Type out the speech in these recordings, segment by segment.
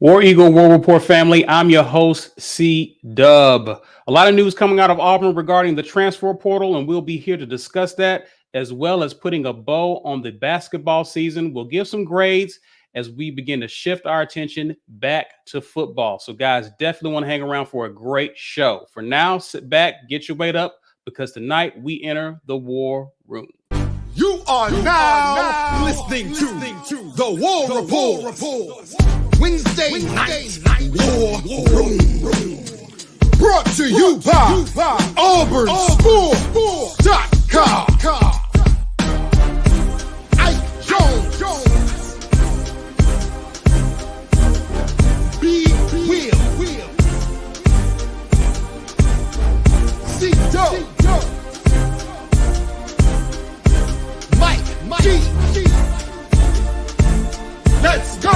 War Eagle War Report family, I'm your host, C Dub. A lot of news coming out of Auburn regarding the transfer portal, and we'll be here to discuss that, as well as putting a bow on the basketball season. We'll give some grades as we begin to shift our attention back to football. So, guys, definitely want to hang around for a great show. For now, sit back, get your weight up, because tonight we enter the war room. You are now listening to the War Report. Wednesday night War Room. Brought to you by AuburnSports.com. Ike Jones. B. Will. C. Doe. Mike G. Let's go!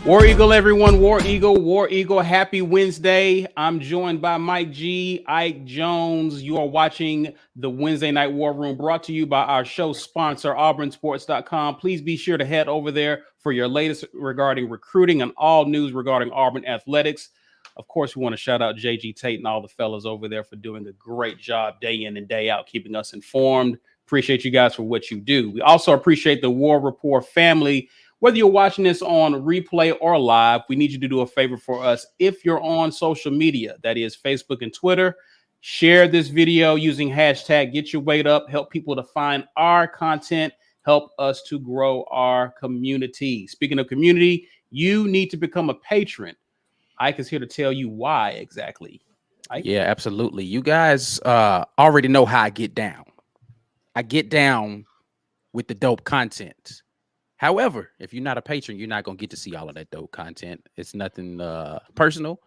War Eagle, everyone. War Eagle. Happy Wednesday. I'm joined by Mike G, Ike Jones. You are watching the Wednesday Night War Room, brought to you by our show sponsor, AuburnSports.com. Please be sure to head over there for your latest regarding recruiting and all news regarding Auburn athletics. Of course, we want to shout out JG Tate and all the fellas over there for doing a great job day in and day out, keeping us informed. Appreciate you guys for what you do. We also appreciate the War Report family. Whether you're watching this on replay or live, we need you to do a favor for us. If you're on social media, that is Facebook and Twitter, share this video using hashtag Get Your Weight Up. Help people to find our content. Help us to grow our community. Speaking of community, you need to become a patron. Ike is here to tell you why exactly. Ike? Yeah, absolutely. You guys already know how I get down. I get down with the dope content. However, if you're not a patron, you're not going to get to see all of that dope content. It's nothing personal,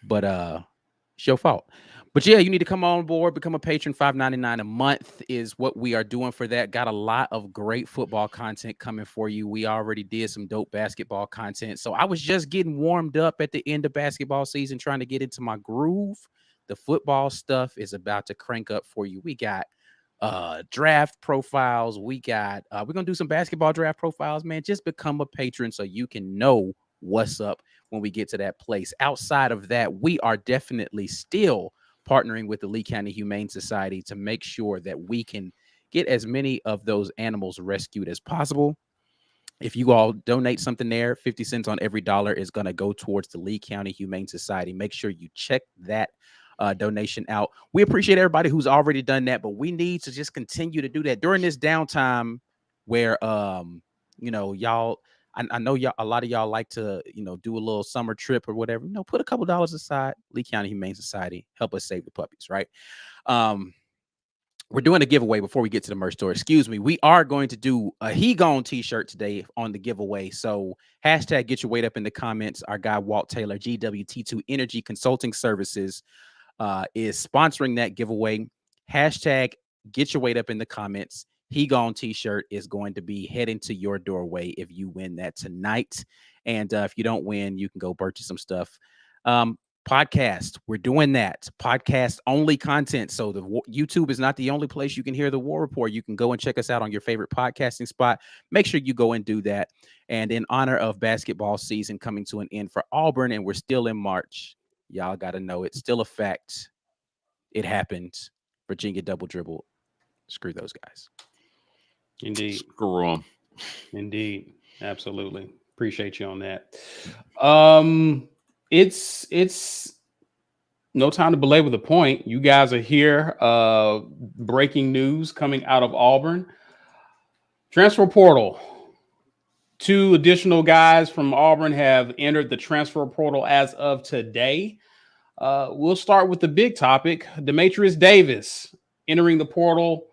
but it's your fault. But yeah, you need to come on board, become a patron. $5.99 a month is what we are doing for that. Got a lot of great football content coming for you. We already did some dope basketball content. So I was just getting warmed up at the end of basketball season, trying to get into my groove. The football stuff is about to crank up for you. We got draft profiles. We're gonna do some basketball draft profiles, man. Just become a patron so you can know what's up when we get to that place. Outside of that, we are definitely still partnering with the Lee County Humane Society to make sure that we can get as many of those animals rescued as possible. If you all donate something there, 50 cents on every dollar is going to go towards the Lee County Humane Society. Make sure you check that donation out. We appreciate everybody who's already done that, but we need to just continue to do that during this downtime where, y'all, I know y'all, a lot of y'all like to, do a little summer trip or whatever, put a couple dollars aside. Lee County Humane Society, help us save the puppies, right? We're doing a giveaway before we get to the merch store. Excuse me. We are going to do a He Gone t-shirt today on the giveaway. So hashtag Get Your Weight Up in the comments. Our guy, Walt Taylor, GWT2 Energy Consulting Services, is sponsoring that giveaway. Hashtag Get Your Weight Up in the comments. He Gone t-shirt is going to be heading to your doorway if you win that tonight. And if you don't win, you can go purchase some stuff. Podcast, we're doing that. Podcast only content. So the YouTube is not the only place you can hear the War Report. You can go and check us out on your favorite podcasting spot. Make sure you go and do that. And in honor of basketball season coming to an end for Auburn, and we're still in March, y'all got to know it's still a fact. It happened. Virginia double dribble. Screw those guys. Indeed. Screw them. Indeed. Absolutely. Appreciate you on that. It's no time to belabor the point. You guys are here. Breaking news coming out of Auburn. Transfer portal. 2 additional guys from Auburn have entered the transfer portal as of today. We'll start with the big topic. Dee Davis entering the portal.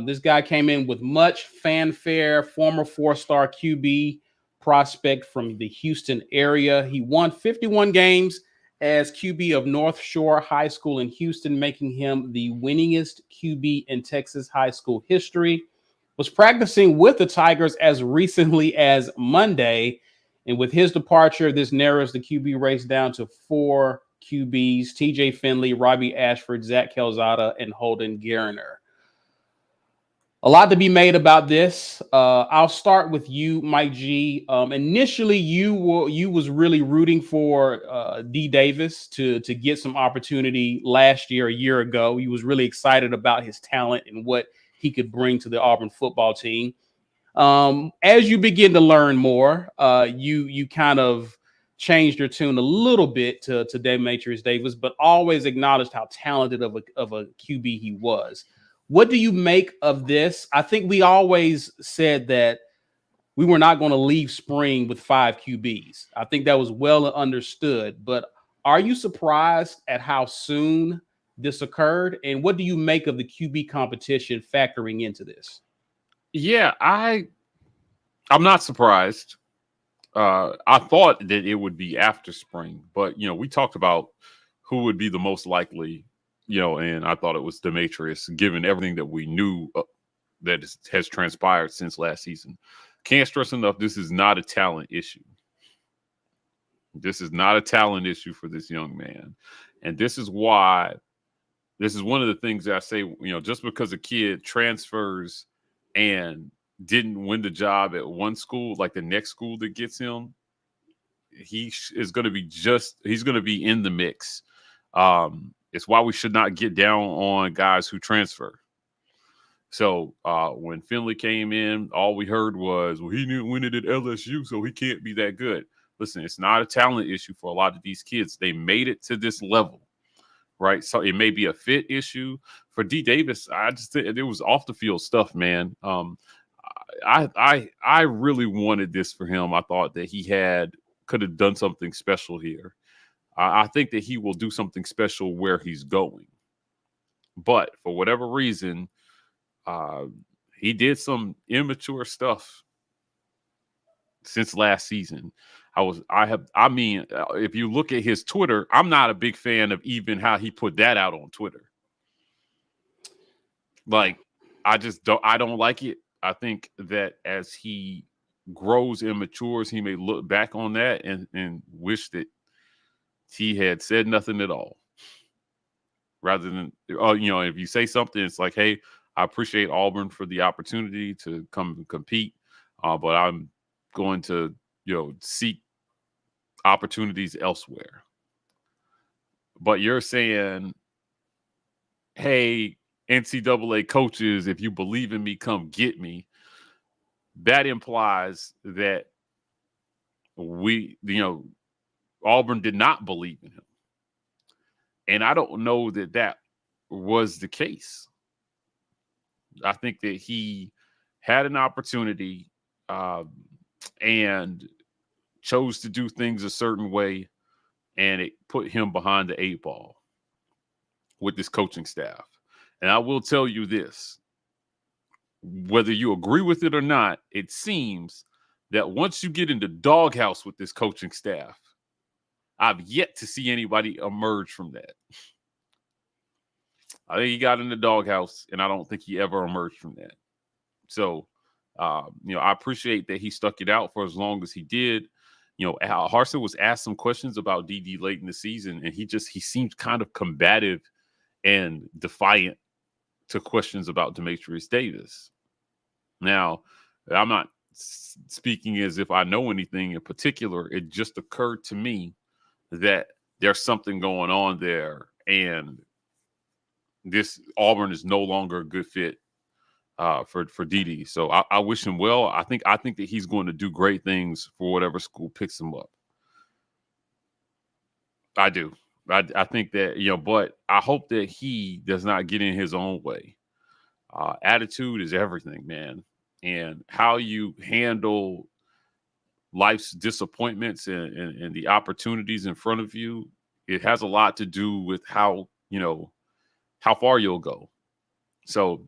This guy came in with much fanfare, former 4-star QB prospect from the Houston area. He won 51 games as QB of North Shore High School in Houston, making him the winningest QB in Texas high school history. Was practicing with the Tigers as recently as Monday. And with his departure, this narrows the QB race down to 4 QBs: TJ Finley, Robbie Ashford, Zach Calzada, and Holden Garner. A lot to be made about this. I'll start with you, Mike G. Initially, you was really rooting for Dee Davis to get some opportunity last year, a year ago. You was really excited about his talent and what he could bring to the Auburn football team. As you begin to learn more, you kind of changed your tune a little bit to Demetrius Davis, but always acknowledged how talented of a QB he was. What do you make of this? I think we always said that we were not going to leave spring with 5 QBs. I think that was well understood, but are you surprised at how soon this occurred? And what do you make of the QB competition factoring into this? Yeah, I'm not surprised. I thought that it would be after spring, but we talked about who would be the most likely, and I thought it was Demetrius, given everything that we knew that has transpired since last season. Can't stress enough, this is not a talent issue. This is not a talent issue for this young man, and this is why. This is one of the things that I say, just because a kid transfers and didn't win the job at one school, like the next school that gets him, he's going to be in the mix. It's why we should not get down on guys who transfer. So when Finley came in, all we heard was, well, he didn't win it at LSU, so he can't be that good. Listen, it's not a talent issue for a lot of these kids. They made it to this level. Right. So it may be a fit issue for Dee Davis. I just think it was off the field stuff, man. I really wanted this for him. I thought that he could have done something special here. I think that he will do something special where he's going. But for whatever reason, he did some immature stuff since last season. If you look at his Twitter, I'm not a big fan of even how he put that out on Twitter. Like, I don't like it. I think that as he grows and matures, he may look back on that and wish that he had said nothing at all. Rather than, if you say something, it's like, hey, I appreciate Auburn for the opportunity to come and compete, but I'm going to, seek opportunities elsewhere. But you're saying, hey, NCAA coaches, if you believe in me, come get me. That implies that Auburn did not believe in him. And I don't know that was the case. I think that he had an opportunity and chose to do things a certain way, and it put him behind the 8 ball with this coaching staff. And I will tell you this, whether you agree with it or not, it seems that once you get in the doghouse with this coaching staff, I've yet to see anybody emerge from that. I think he got in the doghouse, and I don't think he ever emerged from that. So, I appreciate that he stuck it out for as long as he did. Harsin was asked some questions about DD late in the season, and he seemed kind of combative and defiant to questions about Demetrius Davis. Now, I'm not speaking as if I know anything in particular. It just occurred to me that there's something going on there, and this Auburn is no longer a good fit for DD. So I wish him well. I think that he's going to do great things for whatever school picks him up. I do. I think that, but I hope that he does not get in his own way. Attitude is everything, man. And how you handle life's disappointments and the opportunities in front of you, it has a lot to do with how far you'll go. So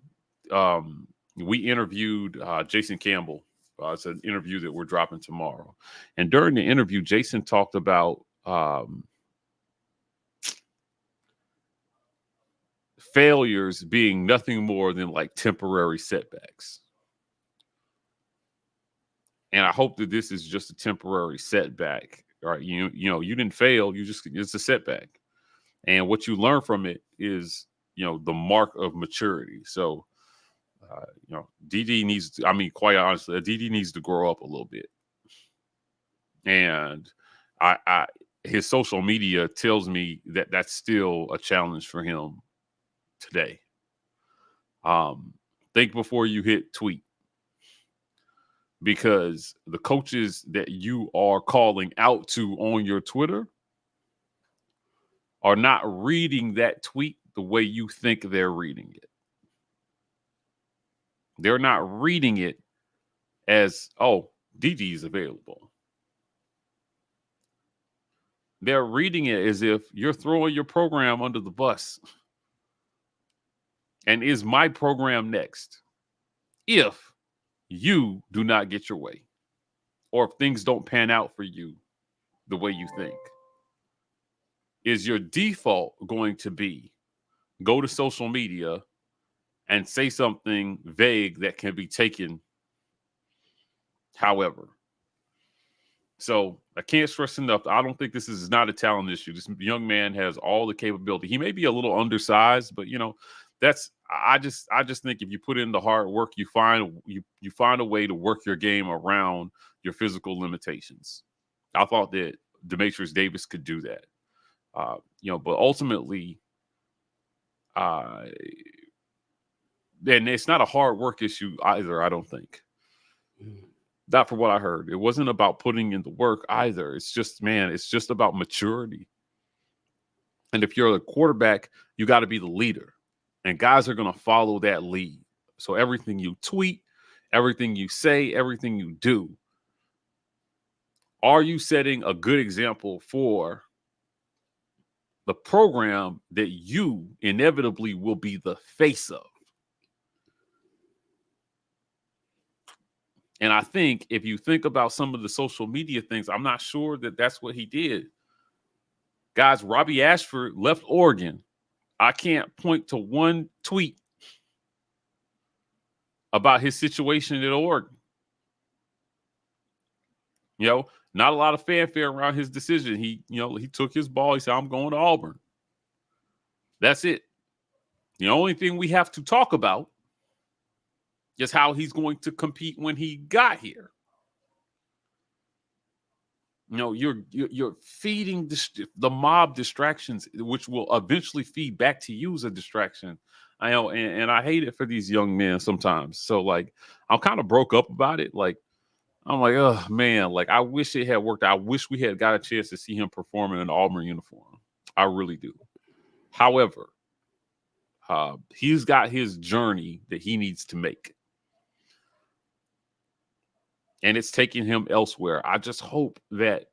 we interviewed Jason Campbell. It's an interview that we're dropping tomorrow. And during the interview, Jason talked about failures being nothing more than like temporary setbacks. And I hope that this is just a temporary setback. All right, you didn't fail. It's a setback. And what you learn from it is, the mark of maturity. So, DD needs to, quite honestly, DD needs to grow up a little bit. And his social media tells me that that's still a challenge for him today. Think before you hit tweet, because the coaches that you are calling out to on your Twitter are not reading that tweet the way you think they're reading it. They're not reading it as, oh, DD is available. They're reading it as if you're throwing your program under the bus. And is my program next if you do not get your way, or if things don't pan out for you the way you think? Is your default going to be go to social media and say something vague that can be taken however? So I can't stress enough, I don't think this is not a talent issue. This young man has all the capability. He may be a little undersized, but I just think if you put in the hard work, you find a way to work your game around your physical limitations. I thought that Demetrius Davis could do that. But ultimately, then it's not a hard work issue either, I don't think. Not from what I heard. It wasn't about putting in the work either. It's just about maturity. And if you're a quarterback, you got to be the leader. And guys are going to follow that lead. So everything you tweet, everything you say, everything you do, are you setting a good example for the program that you inevitably will be the face of? And I think if you think about some of the social media things, I'm not sure that that's what he did. Guys, Robbie Ashford left Oregon. I can't point to one tweet about his situation at Oregon. Not a lot of fanfare around his decision. He took his ball. He said, I'm going to Auburn. That's it. The only thing we have to talk about is how he's going to compete when he got here. You're feeding the mob distractions, which will eventually feed back to you as a distraction. I know, and I hate it for these young men sometimes. So I'm kind of broke up about it. I'm like, oh man, I wish it had worked. I wish we had got a chance to see him perform in an Auburn uniform. I really do. However, he's got his journey that he needs to make. And it's taking him elsewhere. I just hope that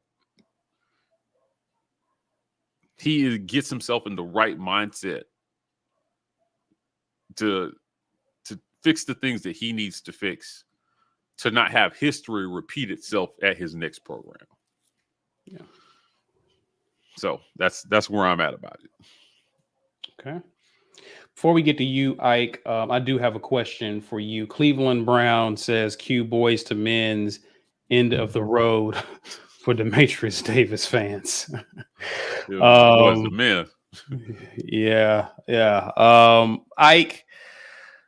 he gets himself in the right mindset to fix the things that he needs to fix, to not have history repeat itself at his next program. Yeah. So that's where I'm at about it. Okay. Before we get to you, Ike, I do have a question for you. Cleveland Brown says Q Boys to Men's end of the road for Demetrius Davis fans. Boys to men. Yeah. Ike,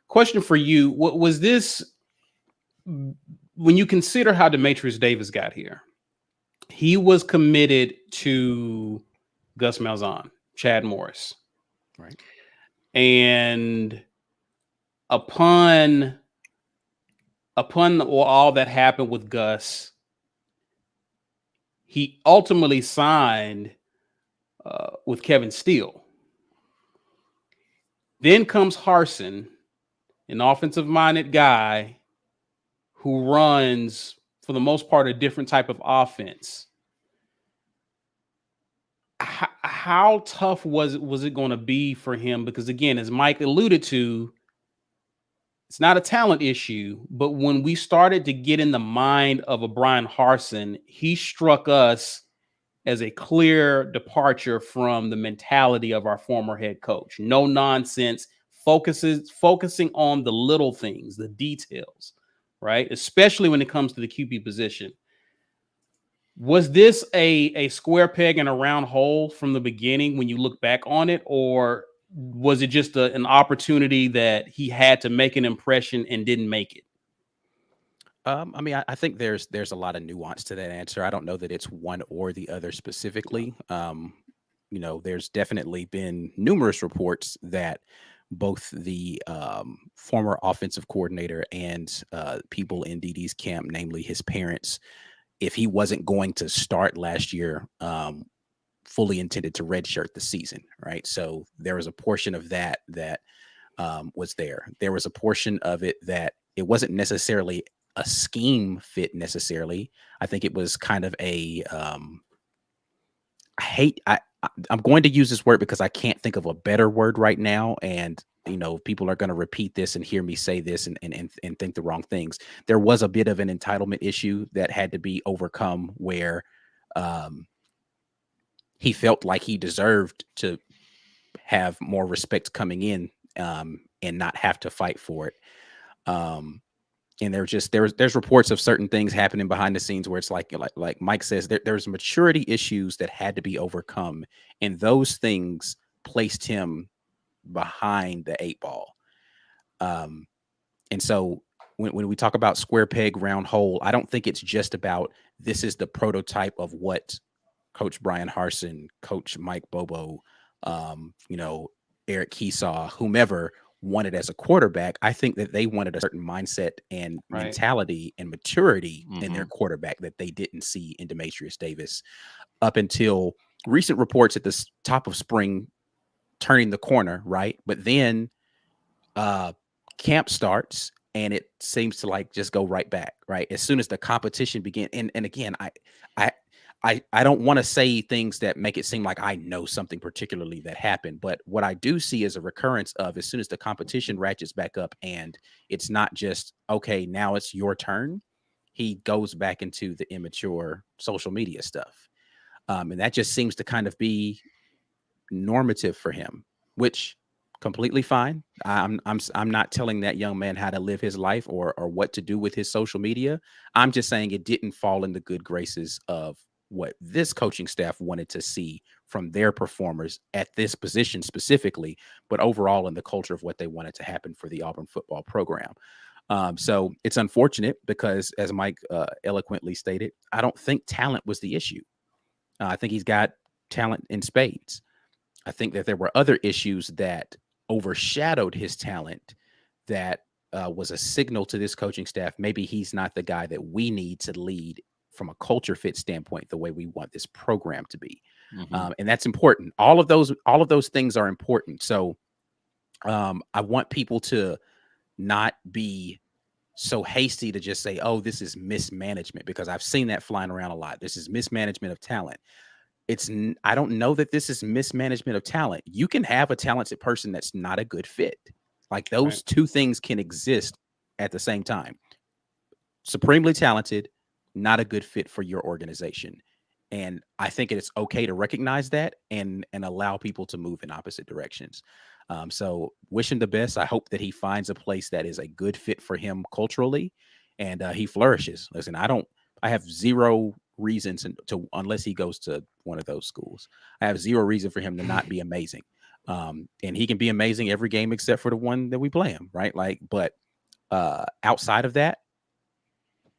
question for you. What was this, when you consider how Demetrius Davis got here? He was committed to Gus Malzahn, Chad Morris. Right. And upon all that happened with Gus, he ultimately signed with Kevin Steele. Then comes Harsin, an offensive-minded guy who runs, for the most part, a different type of offense. How tough was it going to be for him? Because again, as Mike alluded to, it's not a talent issue, but when we started to get in the mind of a Brian Harsin, he struck us as a clear departure from the mentality of our former head coach. No nonsense, focusing on the little things, the details, right? Especially when it comes to the QB position. Was this a square peg in a round hole from the beginning when you look back on it, or was it just an opportunity that he had to make an impression and didn't make it? I mean, I think there's a lot of nuance to that answer. I don't know that it's one or the other specifically. There's definitely been numerous reports that both the former offensive coordinator and people in DD's camp, namely his parents, if he wasn't going to start last year, fully intended to redshirt the season, right? So there was a portion of that was there. There was a portion of it that it wasn't necessarily a scheme fit necessarily. I think it was kind of a I'm going to use this word because I can't think of a better word right now. And people are going to repeat this and hear me say this and think the wrong things. There was a bit of an entitlement issue that had to be overcome where he felt like he deserved to have more respect coming in and not have to fight for it. And there's reports of certain things happening behind the scenes where it's like Mike says, there's maturity issues that had to be overcome, and those things placed him behind the 8 ball. And so when we talk about square peg round hole, I don't think it's just about this is the prototype of what Coach Brian Harsin, Coach Mike Bobo, Eric Keesaw, whomever wanted as a quarterback. I think that they wanted a certain mindset and mentality and maturity in their quarterback that they didn't see in Demetrius Davis up until recent reports at the top of spring turning the corner, right? But then camp starts and it seems to just go right back, right? As soon as the competition began. And again, I don't want to say things that make it seem like I know something particularly that happened, but what I do see is a recurrence of as soon as the competition ratchets back up and it's not just, okay, now it's your turn. He goes back into the immature social media stuff. And that just seems to kind of be normative for him, which completely fine. I'm not telling that young man how to live his life or what to do with his social media. I'm just saying it didn't fall in the good graces of what this coaching staff wanted to see from their performers at this position specifically, but overall in the culture of what they wanted to happen for the Auburn football program. So it's unfortunate because, as Mike eloquently stated, I don't think talent was the issue. I think he's got talent in spades. I think that there were other issues that overshadowed his talent that was a signal to this coaching staff. Maybe he's not the guy that we need to lead from a culture fit standpoint, the way we want this program to be. And that's important. All of those things are important. So I want people to not be so hasty to just say, oh, this is mismanagement, because I've seen that flying around a lot. This is mismanagement of talent. I don't know that this is mismanagement of talent. You can have a talented person that's not a good fit. Like those two things can exist at the same time. Supremely talented, not a good fit for your organization. And I think it's okay to recognize that and allow people to move in opposite directions. So wish him the best. I hope that he finds a place that is a good fit for him culturally and he flourishes. Listen, I have zero reasons to, unless he goes to one of those schools, I have zero reason for him to not be amazing. And he can be amazing every game except for the one that we play him, right? But outside of that,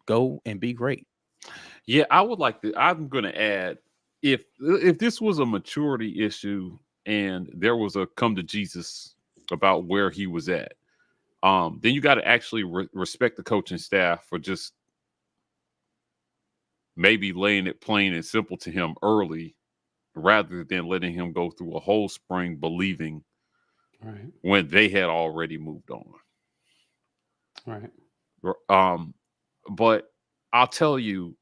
go and be great. Yeah, I would like to. I'm going to add, if this was a maturity issue and there was a come to Jesus about where he was at, then you got to actually respect the coaching staff for just maybe laying it plain and simple to him early, rather than letting him go through a whole spring believing when they had already moved on. But I'll tell you,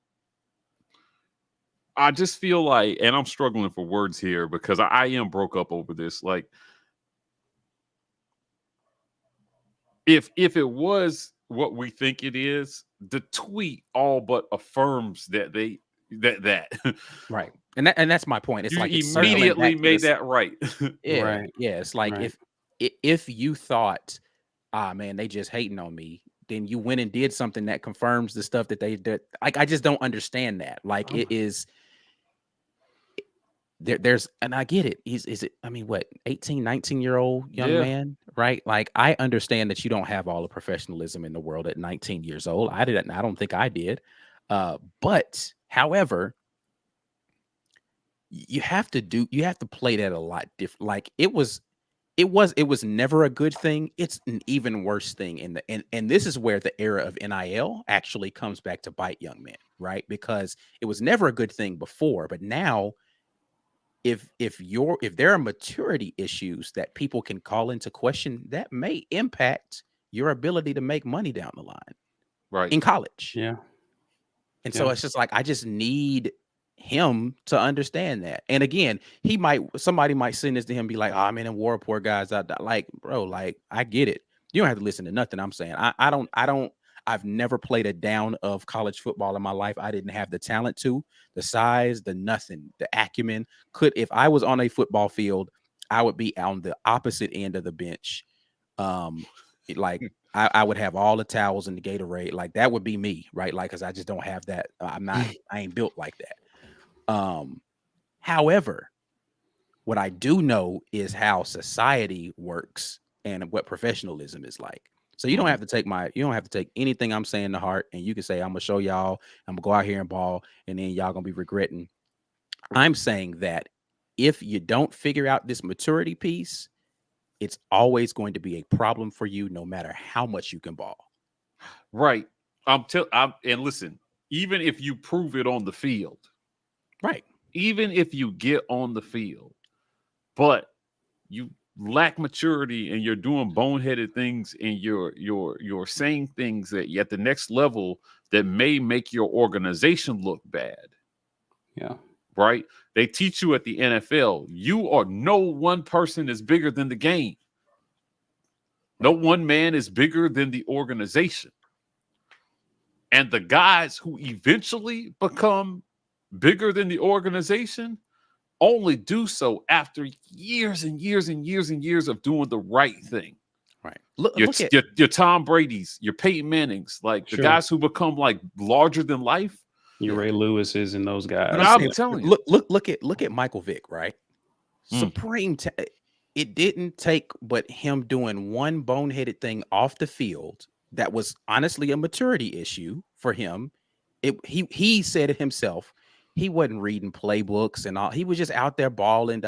I just feel like, and I'm struggling for words here because I am broke up over this. Like, if it was what we think it is, the tweet all but affirms that that right. And that's my point. It's you like it's immediately made that right. Yeah, yeah. It's like if you thought, man, they just hating on me, then you went and did something that confirms the stuff that they did. Like, I just don't understand that. Like, it is there's, and I get it. Is it, I mean, what, 18, 19-year-old young Yeah. man, right? Like, I understand that you don't have all the professionalism in the world at 19 years old. I don't think I did. But however, you have to play that a lot different. Like, it was never a good thing. It's an even worse thing and this is where the era of NIL actually comes back to bite young men, right? Because it was never a good thing before, but now if there are maturity issues that people can call into question, that may impact your ability to make money down the line Right. in college. Yeah. And so it's just like, I just need him to understand that. And again, somebody might send this to him and be like, oh man, and war report guys, like, bro, like, I get it. You don't have to listen to nothing I'm saying. I've never played a down of college football in my life. I didn't have the talent to, the size, the nothing, the acumen. If I was on a football field, I would be on the opposite end of the bench. Like, I would have all the towels and the Gatorade. Like, that would be me, right? Like, because I just don't have that. I ain't built like that. However, what I do know is how society works and what professionalism is like. So you don't have to take anything I'm saying to heart, and you can say, I'm gonna show y'all, I'm gonna go out here and ball, and then y'all gonna be regretting. I'm saying that if you don't figure out this maturity piece, it's always going to be a problem for you, no matter how much you can ball. Right. And listen, even if you prove it on the field, right? Even if you get on the field, but you lack maturity and you're doing boneheaded things and you're saying things that at the next level that may make your organization look bad. Yeah. Right. They teach you at the NFL, no one person is bigger than the game. No one man is bigger than the organization. And the guys who eventually become bigger than the organization only do so after years and years and years and years of doing the right thing. Right. Look at your Tom Brady's, your Peyton Manning's, like the guys who become like larger than life. Your Ray Lewis's and those guys. But I'm telling you, look at Michael Vick, right? Supreme. It didn't take but him doing one boneheaded thing off the field that was honestly a maturity issue for him. He said it himself. He wasn't reading playbooks and all. He was just out there balling.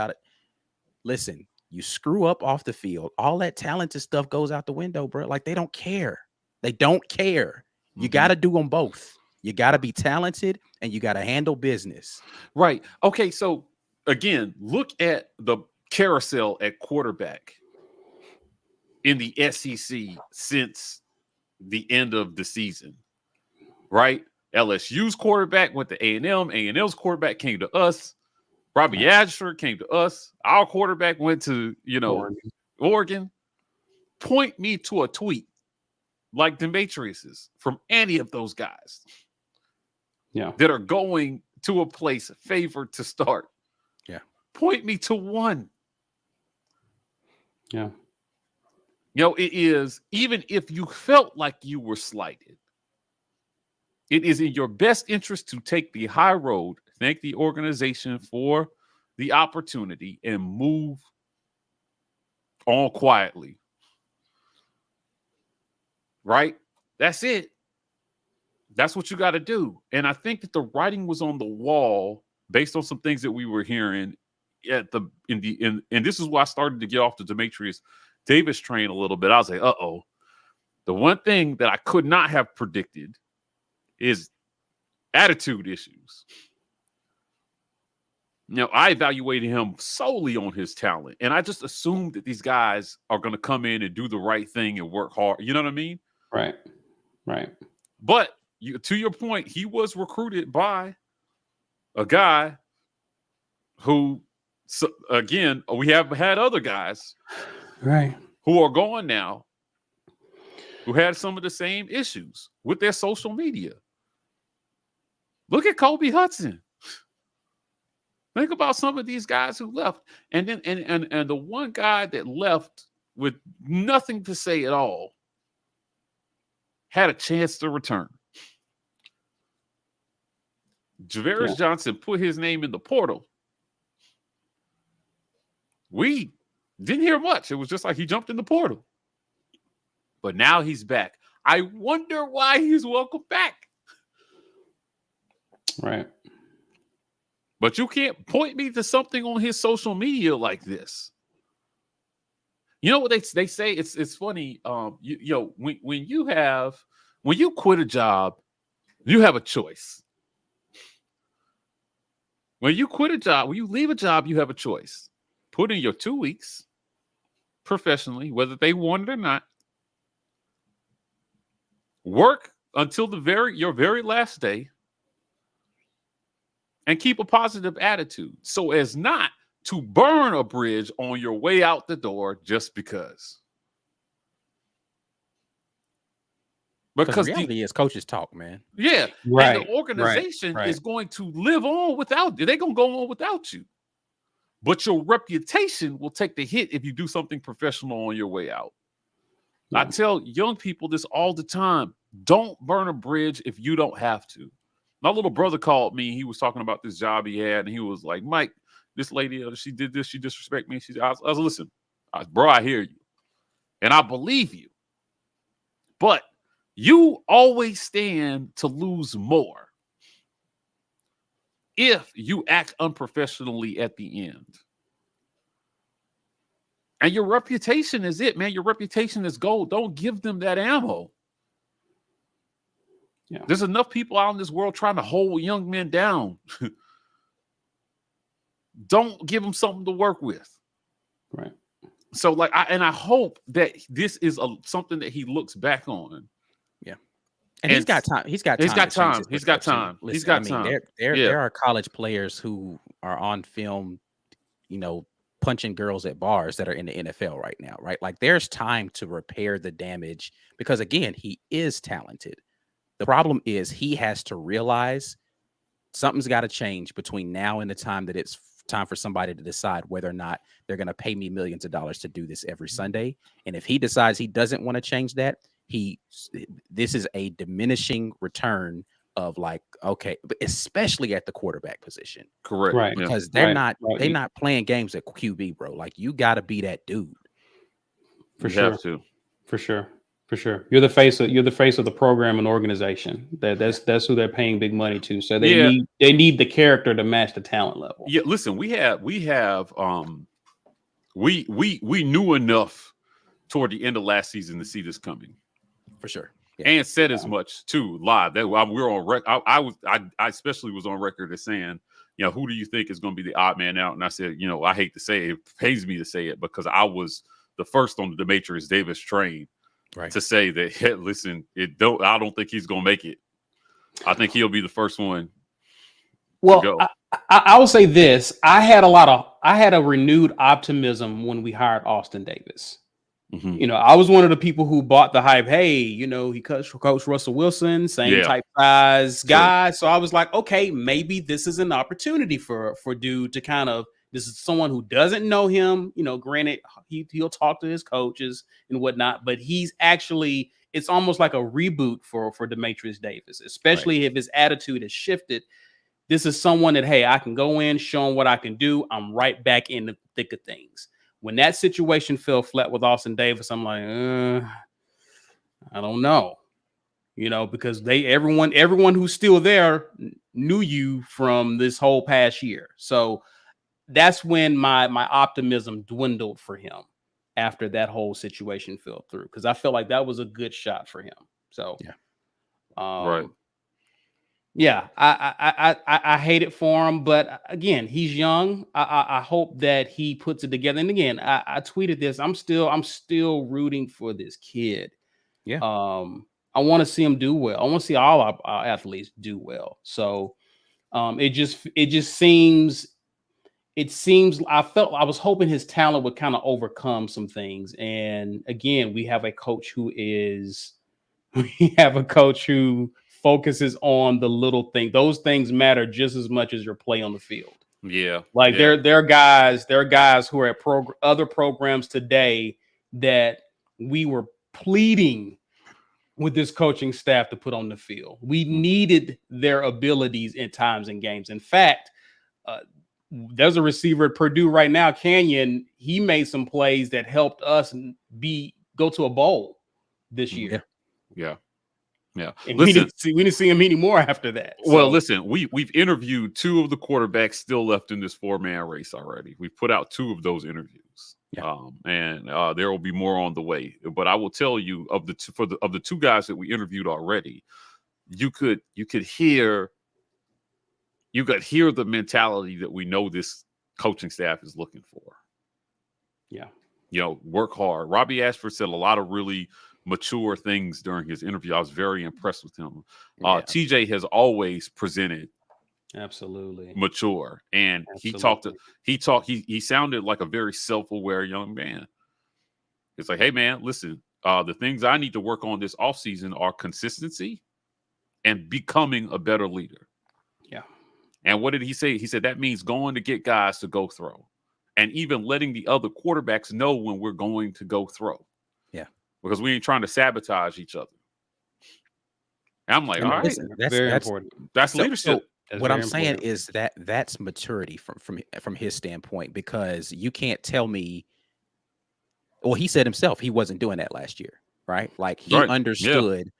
Listen, you screw up off the field, all that talented stuff goes out the window, bro. Like, they don't care. They don't care. You got to do them both. You got to be talented and you got to handle business. Right. Okay. So again, look at the carousel at quarterback in the SEC since the end of the season, right? LSU's quarterback went to A&M. A&M's quarterback came to us. Robbie Ashford came to us. Our quarterback went to, Oregon. Point me to a tweet like Demetrius's from any of those guys that are going to a place favored to start. Yeah. Point me to one. Yeah. It is, even if you felt like you were slighted, it is in your best interest to take the high road, thank the organization for the opportunity, and move on quietly. Right? That's it. That's what you got to do. And I think that the writing was on the wall based on some things that we were hearing and this is why I started to get off the Demetrius Davis train a little bit. I was like, the one thing that I could not have predicted is attitude issues. I evaluated him solely on his talent, and I just assumed that these guys are going to come in and do the right thing and work hard. You know what I mean? Right. But to your point, he was recruited by a guy who, again, we have had other guys who are gone now who had some of the same issues with their social media. Look at Kobe Hudson. Think about some of these guys who left. And then and the one guy that left with nothing to say at all had a chance to return. Javaris Johnson put his name in the portal. We didn't hear much. It was just like he jumped in the portal. But now he's back. I wonder why he's welcome back. Right. But you can't point me to something on his social media like this. You know what they say? It's funny. When you quit a job, you have a choice. When you quit a job, when you leave a job, you have a choice. Put in your 2 weeks professionally, whether they want it or not. Work until your very last day. And keep a positive attitude so as not to burn a bridge on your way out the door just because. Because the reality is coaches talk, man. Yeah. Right. And the organization is going to live on without you. They're going to go on without you. But your reputation will take the hit if you do something professional on your way out. I tell young people this all the time. Don't burn a bridge if you don't have to. My little brother called me. He was talking about this job he had, and he was like, Mike, this lady, she did this. She disrespected me. I was listen, bro, I hear you. And I believe you. But you always stand to lose more if you act unprofessionally at the end. And your reputation is it, man. Your reputation is gold. Don't give them that ammo. Yeah. There's enough people out in this world trying to hold young men down. Don't give them something to work with. Right. So, I hope that this is something that he looks back on. Yeah. And he's got time. He's got time. There are college players who are on film, punching girls at bars that are in the NFL right now, right? Like there's time to repair the damage because, again, he is talented. The problem is he has to realize something's got to change between now and the time that it's time for somebody to decide whether or not they're going to pay me millions of dollars to do this every Sunday. And if he decides he doesn't want to change that, this is a diminishing return of okay, especially at the quarterback position. Correct. Right. Because they're not playing games at QB, bro. Like you got to be that dude. For sure. You're the face of the program and organization. That's who they're paying big money to. So they need the character to match the talent level. Yeah, listen, we knew enough toward the end of last season to see this coming. For sure. Yeah. And said as much too live. That we're on record. I especially was on record as saying, who do you think is going to be the odd man out? And I said, I hate to say it, it pains me to say it because I was the first on the Demetrius Davis train. Right. To say that, hey, listen, I don't think he's gonna make it. I think he'll be the first one. Well, I will say this: I had a renewed optimism when we hired Austin Davis. Mm-hmm. I was one of the people who bought the hype. Hey, he coached Russell Wilson, same type size guy. So I was like, okay, maybe this is an opportunity for dude to kind of. This is someone who doesn't know him. Granted, he'll talk to his coaches and whatnot, but it's almost like a reboot for Demetrius Davis, especially if his attitude has shifted. This is someone that, hey, I can go in, show him what I can do. I'm right back in the thick of things. When that situation fell flat with Austin Davis, I'm like, I don't know, because everyone who's still there knew you from this whole past year. So that's when my optimism dwindled for him after that whole situation fell through, because I felt like that was a good shot for him. So, right. Yeah, I hate it for him, but again, he's young. I hope that he puts it together. And again, I tweeted this. I'm still rooting for this kid. Yeah. I want to see him do well. I want to see all our athletes do well. So, it just seems. I was hoping his talent would kind of overcome some things. And again, we have a coach who focuses on the little thing. Those things matter just as much as your play on the field. Yeah. There are guys who are at other programs today that we were pleading with this coaching staff to put on the field. We needed their abilities in times and games. In fact, there's a receiver at Purdue right now, Canyon. He made some plays that helped us go to a bowl this year. Yeah. And Listen, we didn't see him anymore after that. Well, So, listen, we've interviewed 2 of the quarterbacks still left in this 4-man race already. We've put out 2 of those interviews. Yeah. And there will be more on the way. But I will tell you, of the 2 guys that we interviewed already, you could hear the mentality that we know this coaching staff is looking for. yeah. Work hard. Robbie Ashford said a lot of really mature things during his interview. I was very impressed with him. TJ has always presented Absolutely mature, and Absolutely. he sounded like a very self-aware young man. It's like, hey man, listen, the things I need to work on this offseason are consistency and becoming a better leader. Yeah. And what did he say? He said that means going to get guys to go throw, and even letting the other quarterbacks know when we're going to go throw. Yeah. Because we ain't trying to sabotage each other. And I'm like, all right, That's very important. That's leadership. What I'm saying is that's maturity from his standpoint, because you can't tell me. Well, he said himself he wasn't doing that last year, right? Like he understood.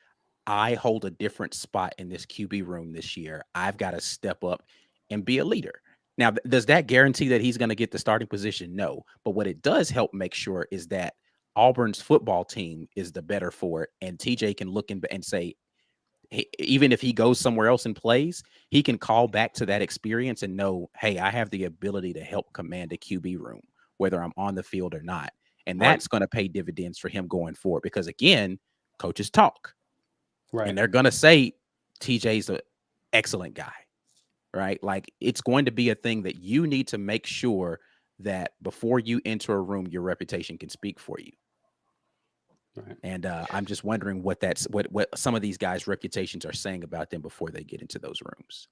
I hold a different spot in this QB room this year. I've got to step up and be a leader. Now, does that guarantee that he's going to get the starting position? No. But what it does help make sure is that Auburn's football team is the better for it. And TJ can look in and say, hey, even if he goes somewhere else and plays, he can call back to that experience and know, hey, I have the ability to help command a QB room, whether I'm on the field or not. And that's going to pay dividends for him going forward, because, again, coaches talk. Right. And they're going to say TJ's an excellent guy, right? Like, it's going to be a thing that you need to make sure that before you enter a room, your reputation can speak for you. Right. And I'm just wondering what some of these guys' reputations are saying about them before they get into those rooms.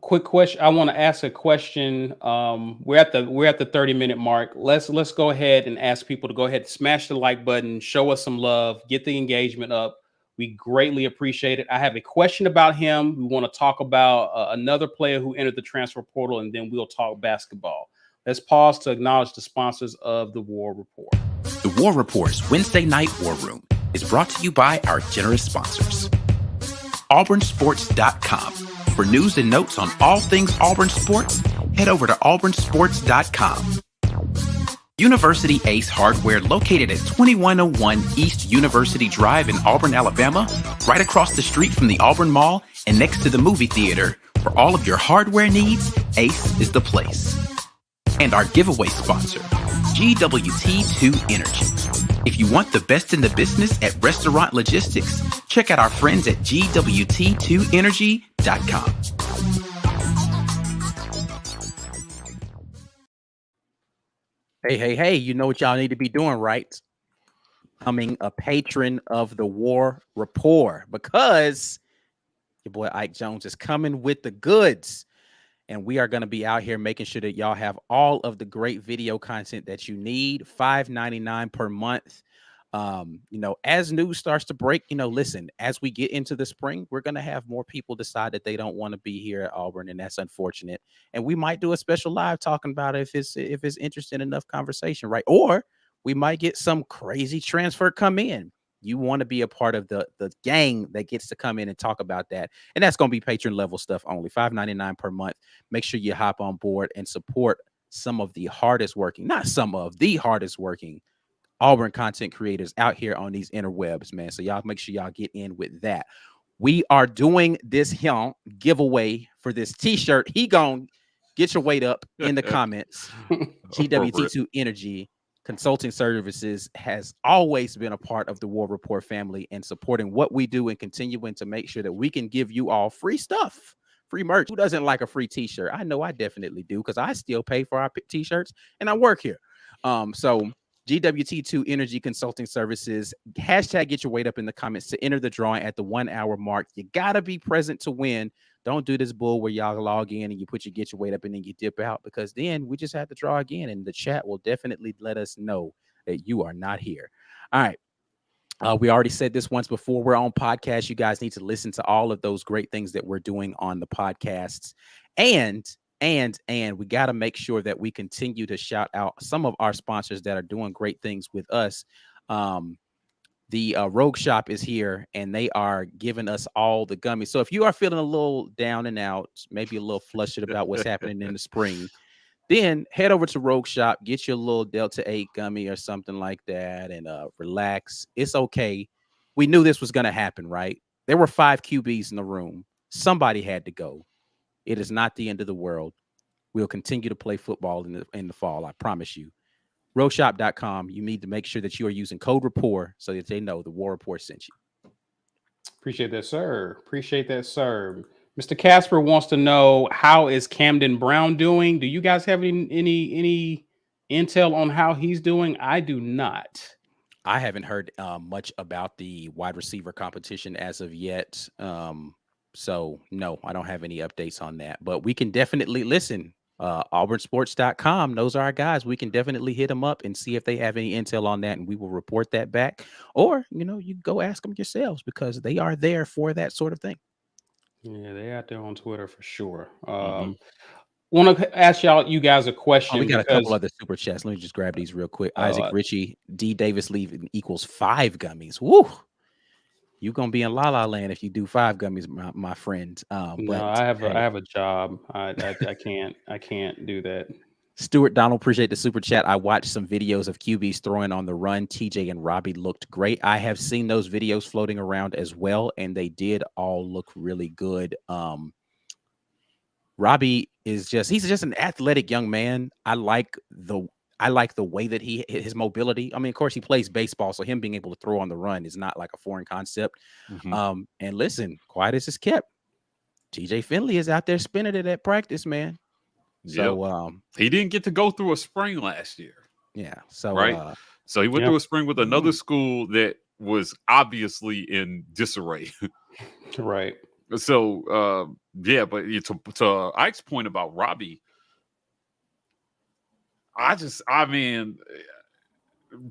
Quick question. I want to ask a question. We're at the 30-minute mark. Let's go ahead and ask people to go ahead and smash the like button, show us some love, get the engagement up. We greatly appreciate it. I have a question about him. We want to talk about another player who entered the transfer portal, and then we'll talk basketball. Let's pause to acknowledge the sponsors of the War Report. The War Report's Wednesday Night War Room is brought to you by our generous sponsors. AuburnSports.com. For news and notes on all things Auburn sports, head over to AuburnSports.com. University Ace Hardware, located at 2101 East University Drive in Auburn, Alabama, right across the street from the Auburn Mall and next to the movie theater. For all of your hardware needs, Ace is the place. And our giveaway sponsor, GWT2 Energy. If you want the best in the business at restaurant logistics, check out our friends at GWT2Energy.com. Hey, you know what y'all need to be doing, right? Becoming a patron of the War Report, because your boy Ike Jones is coming with the goods. And we are going to be out here making sure that y'all have all of the great video content that you need. $5.99 per month. As news starts to break, listen, as we get into the spring, we're going to have more people decide that they don't want to be here at Auburn, and that's unfortunate. And we might do a special live talking about it if it's interesting enough conversation, right? Or we might get some crazy transfer come in. You want to be a part of the gang that gets to come in and talk about that. And that's going to be patron level stuff only. $5.99 per month. Make sure you hop on board and support some of the hardest working Auburn content creators out here on these interwebs, man. So y'all make sure y'all get in with that. We are doing this giveaway for this t-shirt. He gonna get your weight up in the comments. GWT2 Energy Consulting Services has always been a part of the War Report family and supporting what we do and continuing to make sure that we can give you all free stuff, free merch. Who doesn't like a free t-shirt? I know I definitely do, because I still pay for our t-shirts and I work here. So GWT2 Energy Consulting Services, hashtag get your weight up in the comments to enter the drawing at the 1 hour mark. You got to be present to win. Don't do this bull where y'all log in and you get your weight up and then you dip out, because then we just have to draw again, and the chat will definitely let us know that you are not here. All right. We already said this once before. We're on podcast. You guys need to listen to all of those great things that we're doing on the podcasts. And we got to make sure that we continue to shout out some of our sponsors that are doing great things with us. The Rogue Shop is here, and they are giving us all the gummies. So if you are feeling a little down and out, maybe a little flustered about what's happening in the spring, then head over to Rogue Shop, get your little Delta 8 gummy or something like that, and relax. It's okay. We knew this was going to happen, right? There were 5 QBs in the room. Somebody had to go. It is not the end of the world. We'll continue to play football in the fall. I promise you. RogueShop.com. You need to make sure that you are using code RAPPORT so that they know the War Report sent you. Appreciate that, sir. Appreciate that, sir. Mr. Casper wants to know, how is Camden Brown doing? Do you guys have any intel on how he's doing? I do not. I haven't heard much about the wide receiver competition as of yet. So no, I don't have any updates on that, but we can definitely listen. auburnsports.com, those are our guys. We can definitely hit them up and see if they have any intel on that, and we will report that back. Or, you go ask them yourselves, because they are there for that sort of thing. Yeah, they're out there on Twitter for sure. Want to ask you guys a question. We got a couple other super chats. Let me just grab these real quick. Isaac Ritchie, Dee Davis leaving equals 5 gummies. Woo! You're gonna be in La La Land if you do 5 gummies, my friend. No, I have a job. I can't do that. Stuart Donald, appreciate the super chat. I watched some videos of QBs throwing on the run. TJ and Robbie looked great. I have seen those videos floating around as well, and they did all look really good. Robbie he's just an athletic young man. I like the way that his mobility. I mean, of course, he plays baseball, so him being able to throw on the run is not like a foreign concept. And listen, quiet as is kept, TJ Finley is out there spinning it at practice, man. So he didn't get to go through a spring last year. Yeah. So right. So he went through a spring with another school that was obviously in disarray. Right. So but to Ike's point about Robbie, I mean,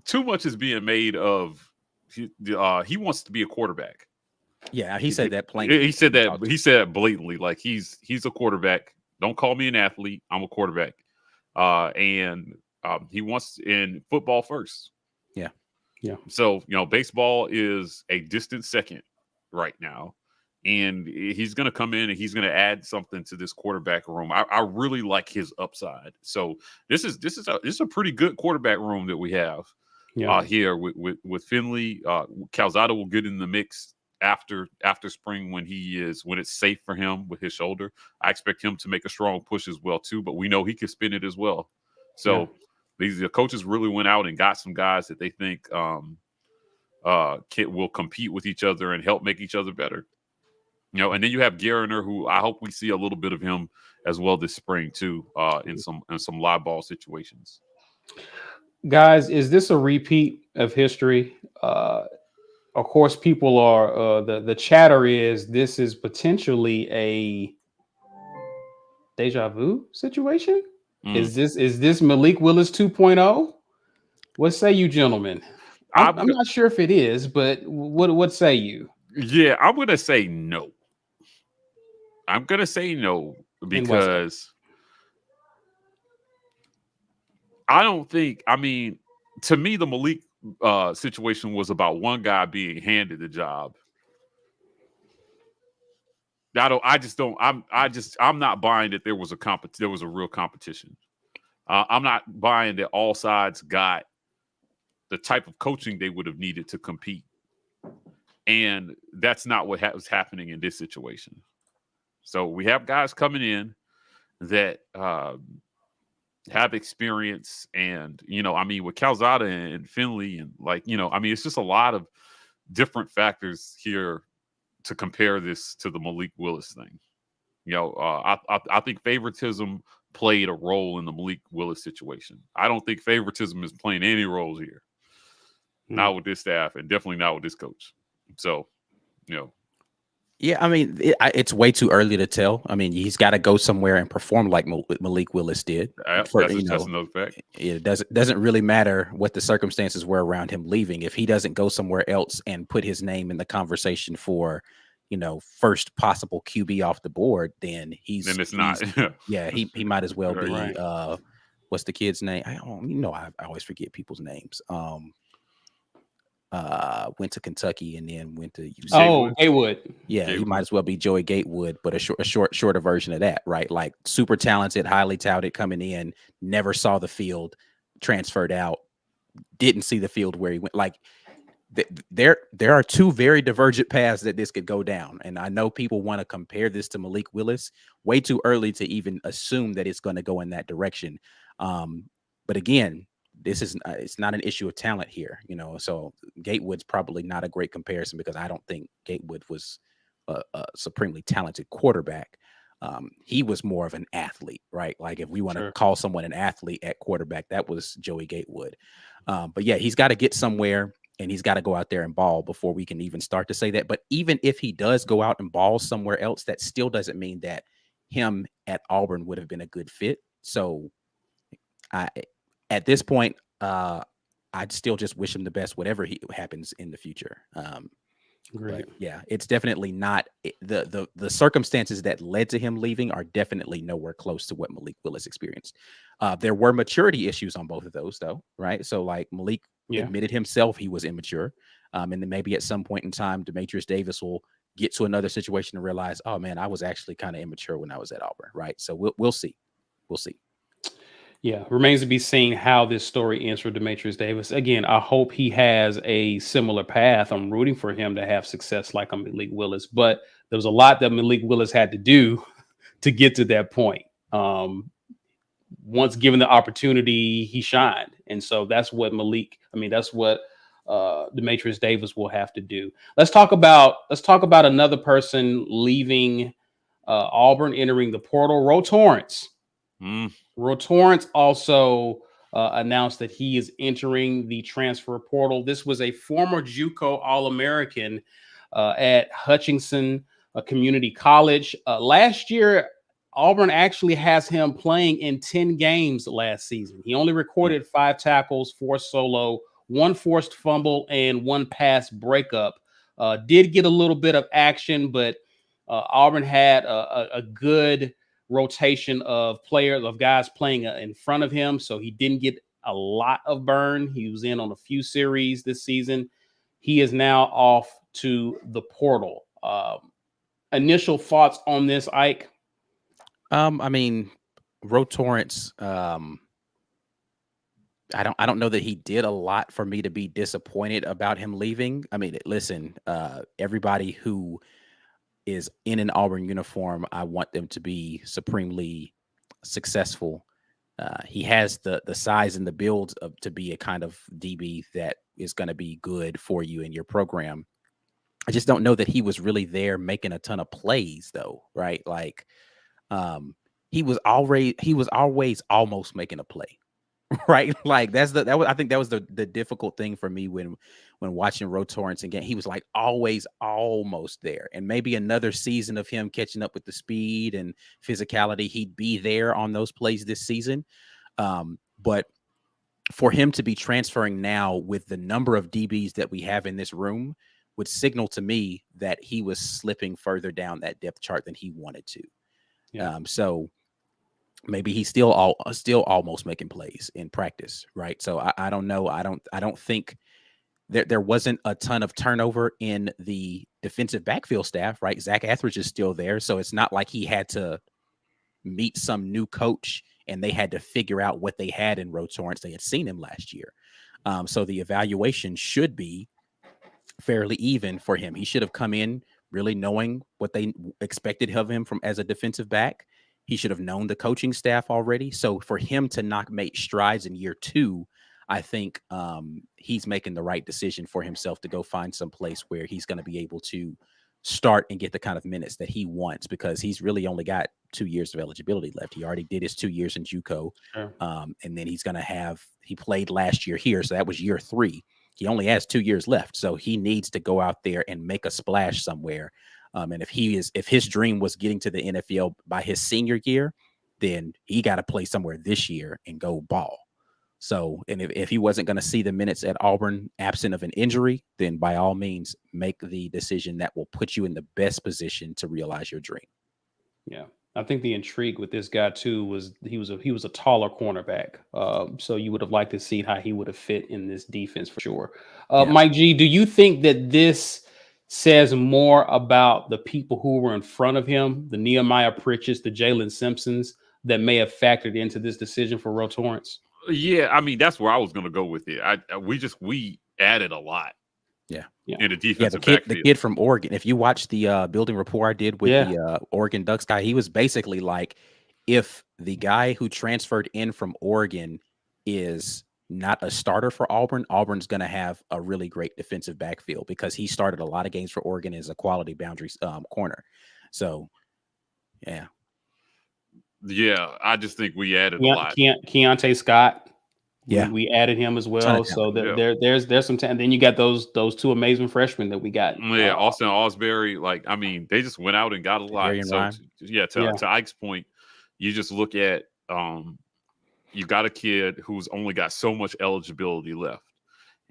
too much is being made of he wants to be a quarterback. Yeah, he said that plainly. He said that blatantly. Like he's a quarterback. Don't call me an athlete. I'm a quarterback. And he wants in football first. Yeah. Yeah. So, baseball is a distant second right now. And he's going to come in and he's going to add something to this quarterback room. I really like his upside. So this is a pretty good quarterback room that we have here with Finley. Calzada will get in the mix after spring when it's safe for him with his shoulder. I expect him to make a strong push as well too, but we know he can spin it as well. So the coaches really went out and got some guys that they think will compete with each other and help make each other better. And then you have Garner, who I hope we see a little bit of him as well this spring too, in some live ball situations. Guys, is this a repeat of history? Of course, people are the chatter is this is potentially a deja vu situation. Is this Malik Willis 2.0? What say you, gentlemen? I'm not sure if it is, but what say you? Yeah, I'm gonna say no. I'm gonna say no because I don't think. I mean, to me, the Malik situation was about one guy being handed the job. I'm not buying that there was a real competition. I'm not buying that all sides got the type of coaching they would have needed to compete. And that's not what was happening in this situation. So we have guys coming in that have experience, and with Calzada and Finley, and it's just a lot of different factors here to compare this to the Malik Willis thing. I think favoritism played a role in the Malik Willis situation. I don't think favoritism is playing any roles here. Not with this staff, and definitely not with this coach. So, Yeah, I mean, it's way too early to tell. I mean, he's got to go somewhere and perform like Malik Willis did. For That's just another fact. it doesn't really matter what the circumstances were around him leaving. If he doesn't go somewhere else and put his name in the conversation for, first possible QB off the board, then Then it's not. yeah, he might as well be. Right. What's the kid's name? I always forget people's names. Went to Kentucky and then went to UC. Oh, Haywood. Yeah, he might as well be Joey Gatewood, but a shorter version of that, right? Like super talented, highly touted coming in, never saw the field, transferred out, didn't see the field where he went. Like there are two very divergent paths that this could go down. And I know people want to compare this to Malik Willis. Way too early to even assume that it's going to go in that direction. But again, it's not an issue of talent here, so Gatewood's probably not a great comparison because I don't think Gatewood was a supremely talented quarterback. He was more of an athlete, right? Like if we want to call someone an athlete at quarterback, that was Joey Gatewood. But yeah, he's got to get somewhere and he's got to go out there and ball before we can even start to say that. But even if he does go out and ball somewhere else, that still doesn't mean that him at Auburn would have been a good fit. So at this point, I'd still just wish him the best, whatever happens in the future. But yeah, it's definitely not the circumstances that led to him leaving are definitely nowhere close to what Malik Willis experienced. There were maturity issues on both of those, though, right? So like Malik admitted himself he was immature, and then maybe at some point in time, Demetrius Davis will get to another situation and realize, oh man, I was actually kind of immature when I was at Auburn, right? So we'll see. We'll see. Yeah, remains to be seen how this story ends for Demetrius Davis. Again, I hope he has a similar path. I'm rooting for him to have success like Malik Willis, but there was a lot that Malik Willis had to do to get to that point. Once given the opportunity, he shined. And so that's what Demetrius Davis will have to do. Let's talk about another person leaving Auburn, entering the portal, Ro Torrance. Ro Torrance also announced that he is entering the transfer portal. This was a former JUCO All-American at Hutchinson Community College. Last year, Auburn actually has him playing in 10 games last season. He only recorded 5 tackles, 4 solo, 1 forced fumble, and 1 pass breakup. Did get a little bit of action, but Auburn had a good rotation of guys playing in front of him, so he didn't get a lot of burn. He was in on a few series this season. He is now off to the portal. Initial thoughts on this, Ike? I mean, Ro Torrance, I don't know that he did a lot for me to be disappointed about him leaving. I mean, listen, everybody who is in an Auburn uniform, I want them to be supremely successful. He has the size and the build to be a kind of DB that is going to be good for you in your program. I just don't know that he was really there making a ton of plays, though, right? Like, he was always almost making a play, right? Like I think that was the difficult thing for me when watching Ro Torrance again. He was like always almost there, and maybe another season of him catching up with the speed and physicality, he'd be there on those plays this season. But for him to be transferring now with the number of DBs that we have in this room would signal to me that he was slipping further down that depth chart than he wanted to. Yeah. So maybe he's still almost making plays in practice, right? So I don't know. I don't think there wasn't a ton of turnover in the defensive backfield staff, right? Zach Athridge is still there, so it's not like he had to meet some new coach and they had to figure out what they had in Ro Torrance. They had seen him last year, so the evaluation should be fairly even for him. He should have come in really knowing what they expected of him from as a defensive back. He should have known the coaching staff already. So for him to not make strides in year 2, I think he's making the right decision for himself to go find some place where he's going to be able to start and get the kind of minutes that he wants, because he's really only got 2 years of eligibility left. He already did his 2 years in JUCO. Sure. And then he played last year here. So that was year 3. He only has 2 years left. So he needs to go out there and make a splash somewhere. And if his dream was getting to the NFL by his senior year, then he got to play somewhere this year and go ball. So, and if he wasn't going to see the minutes at Auburn absent of an injury, then by all means make the decision that will put you in the best position to realize your dream. Yeah. I think the intrigue with this guy too was he was a taller cornerback. So you would have liked to see how he would have fit in this defense for sure. Yeah. Mike G, do you think that this says more about the people who were in front of him, the Nehemiah Pritchett's, the Jalen Simpsons, that may have factored into this decision for Ro Torrance? Yeah, I mean, that's where I was going to go with it. We added a lot. Yeah. In the defensive the backfield. kid from Oregon. If you watch the building report I did with the Oregon Ducks guy, he was basically like, if the guy who transferred in from Oregon is not a starter for Auburn, Auburn's going to have a really great defensive backfield because he started a lot of games for Oregon as a quality boundaries corner. So, yeah. Yeah, I just think we added a lot. Keontae Scott. Yeah, we added him as well. So there's some time. Then you got those two amazing freshmen that we got. Yeah, Austin Osbury. Like, I mean, they just went out and got a lot. So to Ike's point, you just look at you got a kid who's only got so much eligibility left.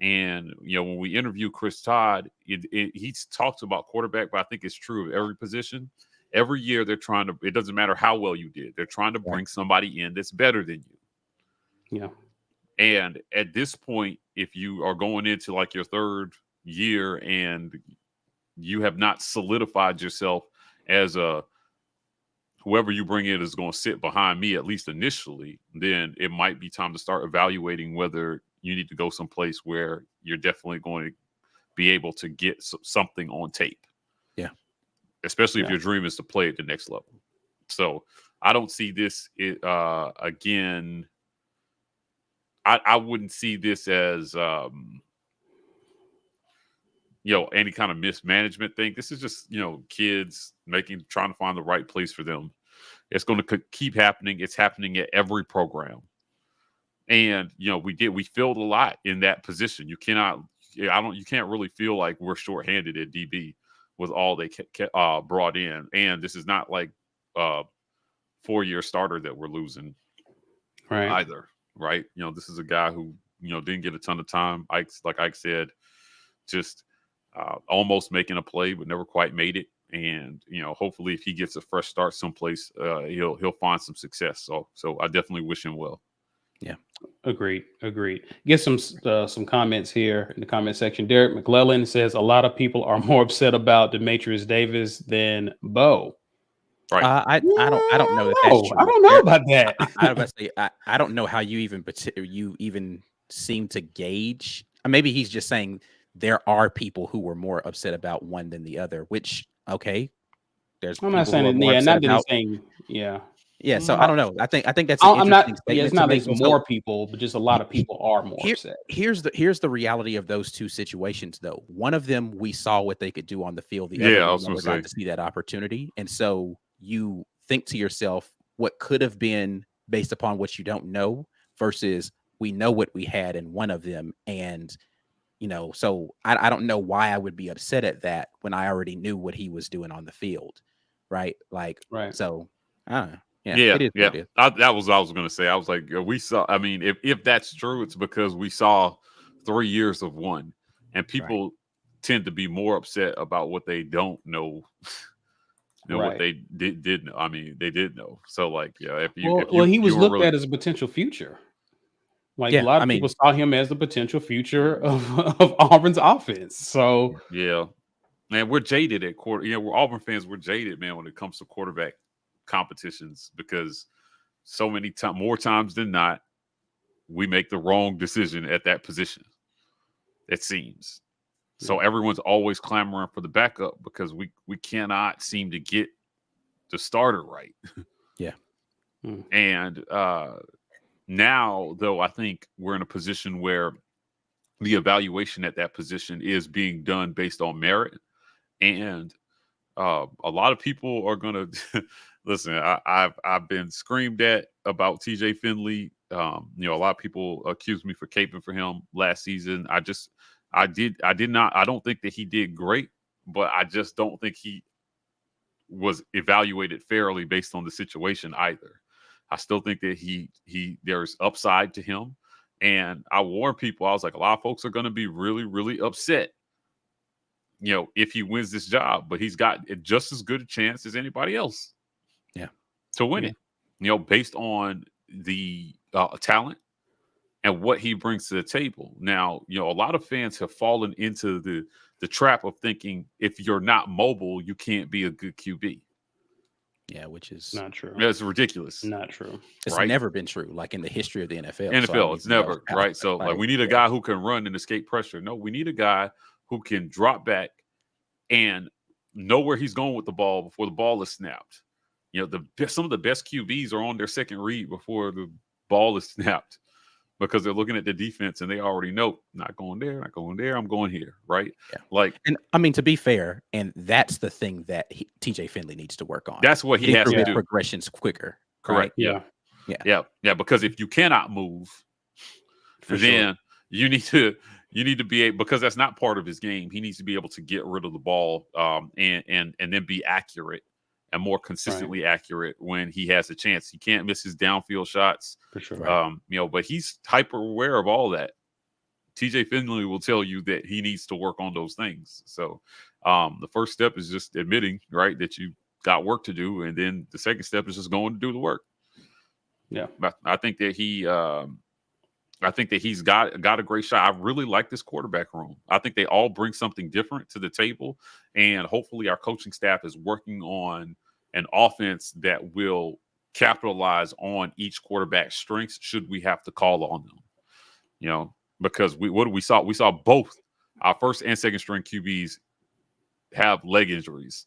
And when we interview Chris Todd, he talks about quarterback, but I think it's true of every position. Every year they're trying to. It doesn't matter how well you did. They're trying to bring somebody in that's better than you. Yeah. And at this point, if you are going into like your third year and you have not solidified yourself as whoever you bring in is going to sit behind me, at least initially, then it might be time to start evaluating whether you need to go someplace where you're definitely going to be able to get something on tape. Yeah. Especially if your dream is to play at the next level. So I don't see this again. I wouldn't see this as, any kind of mismanagement thing. This is just, kids trying to find the right place for them. It's going to keep happening. It's happening at every program. And, we filled a lot in that position. You can't really feel like we're shorthanded at DB with all they brought in. And this is not like a 4-year starter that we're losing either. Right. This is a guy who, didn't get a ton of time. Like Ike said, just almost making a play, but never quite made it. And, hopefully if he gets a fresh start someplace, he'll find some success. So I definitely wish him well. Yeah. Agreed. Get some comments here in the comment section. Derek McClellan says a lot of people are more upset about Demetrius Davis than Bo. Right. I don't know that's true. I don't know about that. I don't know how you even seem to gauge. Maybe he's just saying there are people who were more upset about one than the other. Which there's. I'm not saying not that he's saying Yeah, so I don't know. I think that's an interesting statement. It's not like more people, but just a lot of people are more upset. Here's the reality of those two situations, though. One of them we saw what they could do on the field. The other I was never got to see that opportunity, and so you think to yourself, what could have been based upon what you don't know versus we know what we had in one of them, and so I don't know why I would be upset at that when I already knew what he was doing on the field, right? So I don't know. Yeah. That was what I was going to say. I was like, we saw. I mean, if that's true, it's because we saw 3 years of one, and people tend to be more upset about what they don't know than what they did know. I mean, they did know. So, he was looked at as a potential future. A lot of people saw him as the potential future of Auburn's offense. So, man, we're jaded at quarter. We're Auburn fans. We're jaded, man, when it comes to quarterback competitions, because so many more times than not, we make the wrong decision at that position. It seems. So everyone's always clamoring for the backup because we cannot seem to get the starter right. Yeah. And now, though, I think we're in a position where the evaluation at that position is being done based on merit. And a lot of people are going to listen. I've been screamed at about TJ Finley. A lot of people accused me for caping for him last season. I did not. I don't think that he did great, but I just don't think he was evaluated fairly based on the situation either. I still think that there's upside to him. And I warn people, I was like, a lot of folks are going to be really, really upset, if he wins this job, but he's got just as good a chance as anybody else to win it, based on the talent and what he brings to the table. Now, a lot of fans have fallen into the trap of thinking if you're not mobile, you can't be a good QB. Yeah, which is not true. It's ridiculous. Not true. It's never been true, like in the history of the NFL. It's never, right? So, like, we need a guy who can run and escape pressure. No, we need a guy who can drop back and know where he's going with the ball before the ball is snapped. Some of the best QBs are on their second read before the ball is snapped because they're looking at the defense and they already know, not going there, not going there, I'm going here, right? Yeah. And I mean, to be fair, and that's the thing that TJ Finley needs to work on. That's what he has to do. Progressions quicker. Correct. Right? Yeah. Because if you cannot move, then you need to be able, because that's not part of his game. He needs to be able to get rid of the ball and then be accurate and more consistently accurate when he has a chance. He can't miss his downfield shots. For sure. But he's hyper aware of all that. TJ Finley will tell you that he needs to work on those things. So the first step is just admitting, right, that you got work to do. And then the second step is just going to do the work. Yeah. But I think that he's got a great shot. I really like this quarterback room. I think they all bring something different to the table. And hopefully our coaching staff is working on an offense that will capitalize on each quarterback's strengths should we have to call on them. Because we saw both our first and second string QBs have leg injuries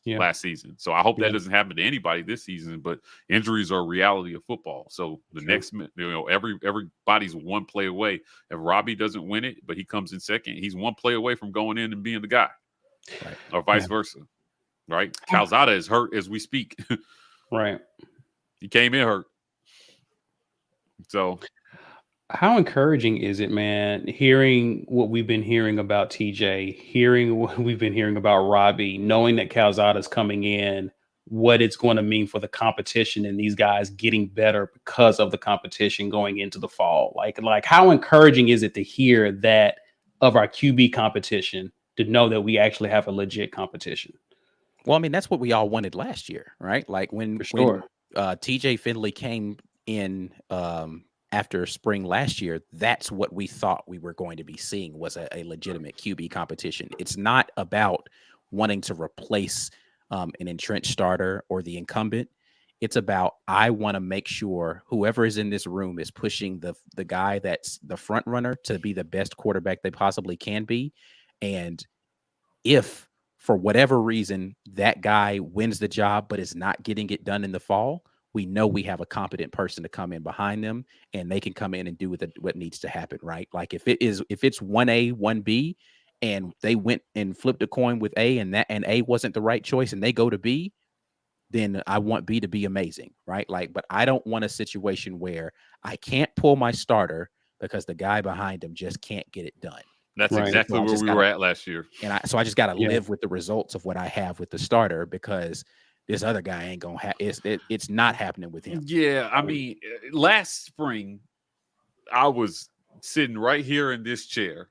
last season. So I hope that doesn't happen to anybody this season, but injuries are a reality of football. So the next, everybody's one play away. If Robbie doesn't win it, but he comes in second, he's one play away from going in and being the guy, or vice versa. Right. Calzada is hurt as we speak. Right. He came in hurt. So how encouraging is it, man, hearing what we've been hearing about TJ, hearing what we've been hearing about Robbie, knowing that Calzada's coming in, what it's going to mean for the competition and these guys getting better because of the competition going into the fall. Like how encouraging is it to hear that of our QB competition, to know that we actually have a legit competition? Well, I mean, that's what we all wanted last year, right? Like when TJ Finley came in after spring last year, that's what we thought we were going to be seeing, was a legitimate QB competition. It's not about wanting to replace an entrenched starter or the incumbent. It's about, I want to make sure whoever is in this room is pushing the guy that's the front runner to be the best quarterback they possibly can be. And if for whatever reason that guy wins the job but is not getting it done in the fall, we know we have a competent person to come in behind them, and they can come in and do what needs to happen, right? Like if it's 1A, 1B, and they went and flipped a coin with A, and A wasn't the right choice, and they go to B, then I want B to be amazing, right? Like, but I don't want a situation where I can't pull my starter because the guy behind him just can't get it done. That's exactly where we were at last year. And so I just got to live with the results of what I have with the starter, because this other guy ain't going to have it's not happening with him. Yeah. I mean, last spring, I was sitting right here in this chair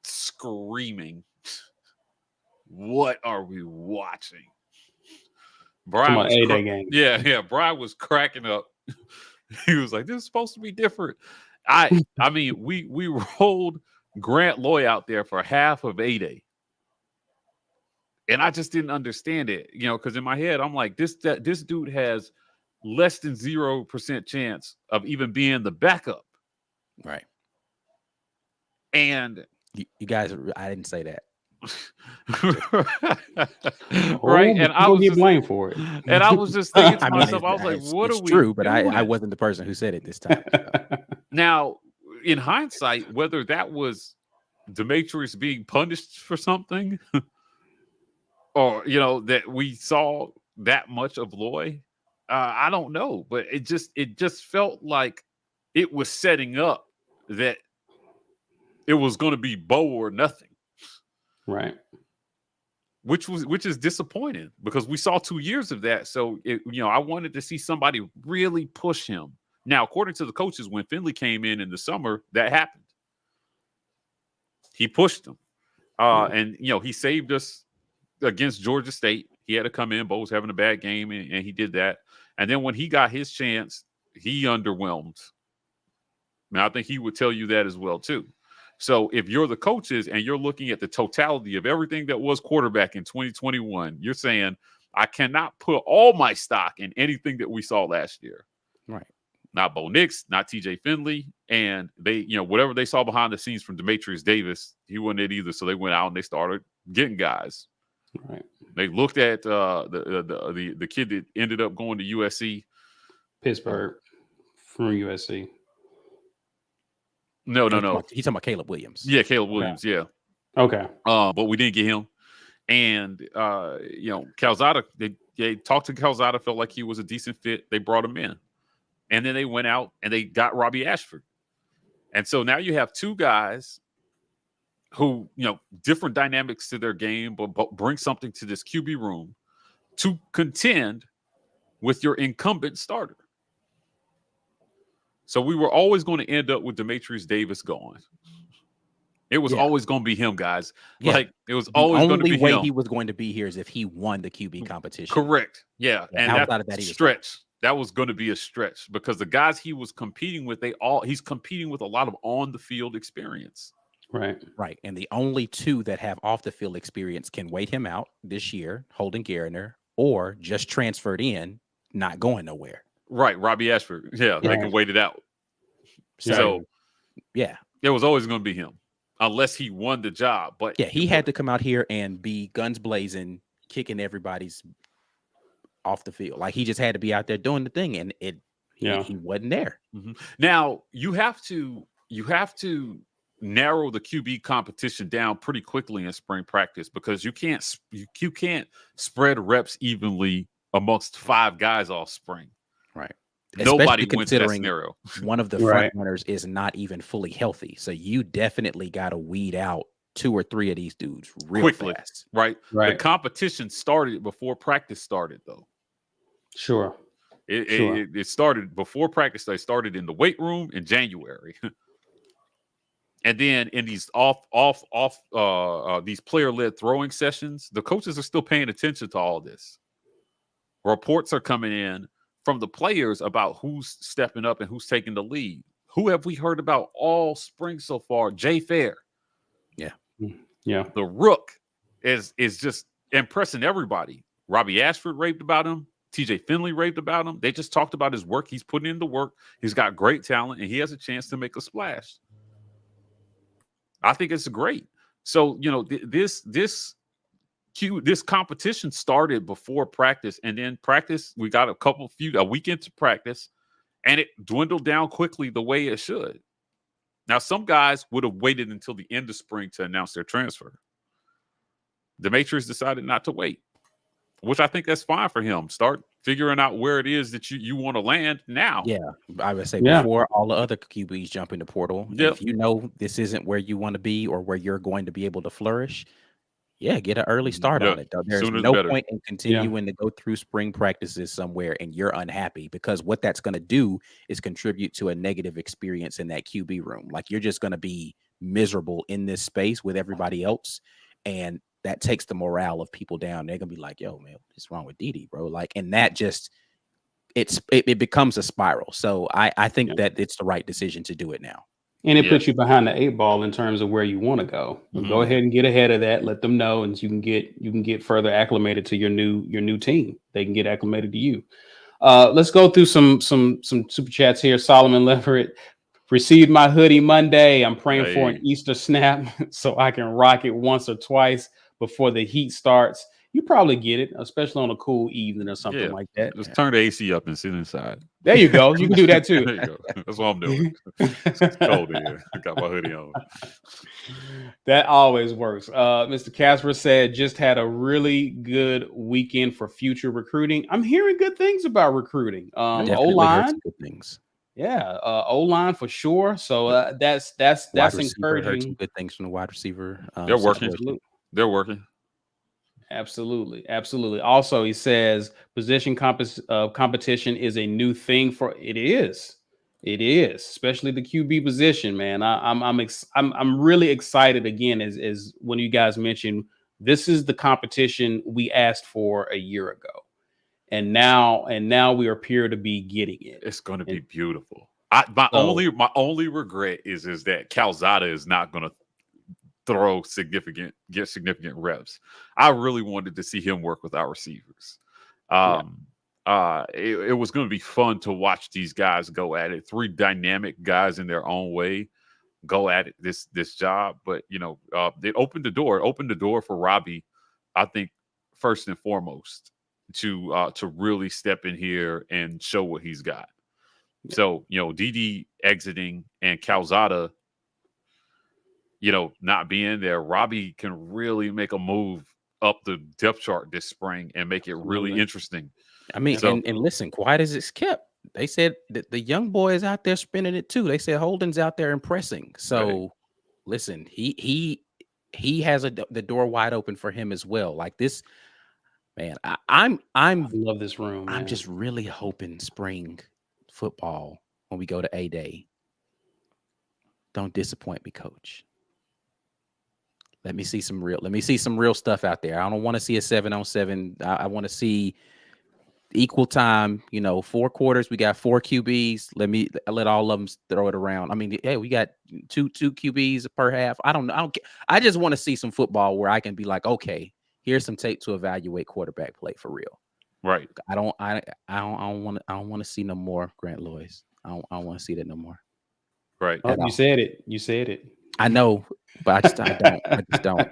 screaming, what are we watching? Brian was Brian was cracking up. He was like, this is supposed to be different. I mean, we rolled Grant Loy out there for half of A-Day. And I just didn't understand it, because in my head, I'm like, this dude has less than 0% chance of even being the backup. Right. And you guys, I didn't say that. Right. And I was get blamed for it. And I was just thinking to myself, I was like, what are we true, but doing? I wasn't the person who said it this time. So. Now, in hindsight, whether that was Demetrius being punished for something or, that we saw that much of Loy, I don't know. But it just felt like it was setting up that it was going to be Bo or nothing. Right. which is disappointing because we saw 2 years of that. So I wanted to see somebody really push him. Now, according to the coaches, when Finley came in the summer, that happened. He pushed him, and he saved us against Georgia State. He had to come in. Bo was having a bad game, and he did that. And then when he got his chance, he underwhelmed. Now, I think he would tell you that as well too. So if you're the coaches and you're looking at the totality of everything that was quarterback in 2021, you're saying, I cannot put all my stock in anything that we saw last year. Right. Not Bo Nix, not TJ Finley. And they, whatever they saw behind the scenes from Demetrius Davis, he wasn't it either. So they went out and they started getting guys. Right. They looked at the kid that ended up going to USC. Pittsburgh from USC. No. He's talking about Caleb Williams. Yeah, Caleb Williams. Yeah. Okay. But we didn't get him. And Calzada, they talked to Calzada, felt like he was a decent fit. They brought him in. And then they went out and they got Robbie Ashford. And so now you have two guys who, different dynamics to their game, but bring something to this QB room to contend with your incumbent starter. So we were always going to end up with Demetrius Davis going. It was always going to be him, guys. Yeah. Like, it was always going to be him. The only way he was going to be here is if he won the QB competition. Correct. Yeah. And outside of that, stretch. That was going to be a stretch because the guys he was competing with, he's competing with a lot of on-the-field experience. Right. Right. And the only two that have off-the-field experience can wait him out this year, Holden Garner, or just transferred in, not going nowhere. Right. Robbie Ashford. Yeah. They can wait it out. So, yeah. It was always going to be him unless he won the job. But yeah, he had to come out here and be guns blazing, kicking everybody's off the field. Like, he just had to be out there doing the thing, and he wasn't there. Mm-hmm. Now, you have to narrow the QB competition down pretty quickly in spring practice because you can't spread reps evenly amongst 5 guys all spring. Right. Nobody Especially wins that considering scenario. One of the front runners is not even fully healthy. So you definitely got to weed out 2 or 3 of these dudes real quickly. Fast. Right. The competition started before practice started, though. Sure. It started before practice. They started in the weight room in January. And then in these these player-led throwing sessions, the coaches are still paying attention to all this. Reports are coming in from the players about who's stepping up and who's taking the lead. Who have we heard about all spring so far? Jay Fair. Yeah. The Rook is just impressing everybody. Robbie Ashford raved about him. TJ Finley raved about him. They just talked about his work. He's putting in the work. He's got great talent, and he has a chance to make a splash. I think it's great. So, this competition started before practice, and then practice, we got a week into practice, and it dwindled down quickly the way it should. Now, some guys would have waited until the end of spring to announce their transfer. Demetrius decided not to wait, which I think that's fine for him. Start figuring out where it is that you want to land now. Yeah, I would say before all the other QBs jump in the portal. Yep. If you know this isn't where you want to be or where you're going to be able to flourish, get an early start on it. There's no point in continuing to go through spring practices somewhere and you're unhappy, because what that's going to do is contribute to a negative experience in that QB room. Like, you're just going to be miserable in this space with everybody else, and that takes the morale of people down. They're gonna be like, "Yo, man, what's wrong with Dee, bro?" Like, and that just it becomes a spiral. So I think that it's the right decision to do it now. And it puts you behind the 8 ball in terms of where you want to go. Mm-hmm. Go ahead and get ahead of that. Let them know, and you can get further acclimated to your new team. They can get acclimated to you. Let's go through some super chats here. Solomon Leverett received my hoodie Monday. I'm praying for an Easter snap so I can rock it once or twice before the heat starts. You probably get it, especially on a cool evening or something like that. Just turn the AC up and sit inside. There you go. You can do that too. There you go. That's what I'm doing. It's cold in here. I got my hoodie on. That always works. Mr. Casper said, just had a really good weekend for future recruiting. I'm hearing good things about recruiting. O-line. Good things. Yeah, O-line for sure. So that's encouraging. Heard some good things from the wide receiver. They're working. They're working. Absolutely. Absolutely. Also, he says position competition is a new thing for it is. It is, especially the QB position, man. I'm really excited again as when you guys mentioned this is the competition we asked for a year ago. And now we appear to be getting it. It's going to be And beautiful. My so only regret is that Calzada is not going to get significant reps. I really wanted to see him work with our receivers. yeah. It was going to be fun to watch these guys go at it. Three dynamic guys in their own way go at it, this job. But it opened the door. It opened the door for Robbie, I think, first and foremost, to really step in here and show what he's got. Yeah. So Dee exiting and Calzada, not being there, Robbie can really make a move up the depth chart this spring and make it really Absolutely. interesting. I mean, So- and listen, quiet as it's kept. They said that the young boy is out there spinning it too. They said Holden's out there impressing. So listen, he has the door wide open for him as well. Like this, man. I love this room. I'm man. just really hoping spring football when we go to A-Day. Don't disappoint me, coach. Let me see some real stuff out there. I don't want to see a 7-on-7. I want to see equal time, 4 quarters. We got 4 QBs. Let all of them throw it around. I mean, hey, we got two QBs per half. I don't know. I just want to see some football where I can be like, okay, here's some tape to evaluate quarterback play for real. Right. I don't want to see no more Grant Loyce. I don't want to see that no more. Right. Oh, you said it. You said it. I know, but I just don't.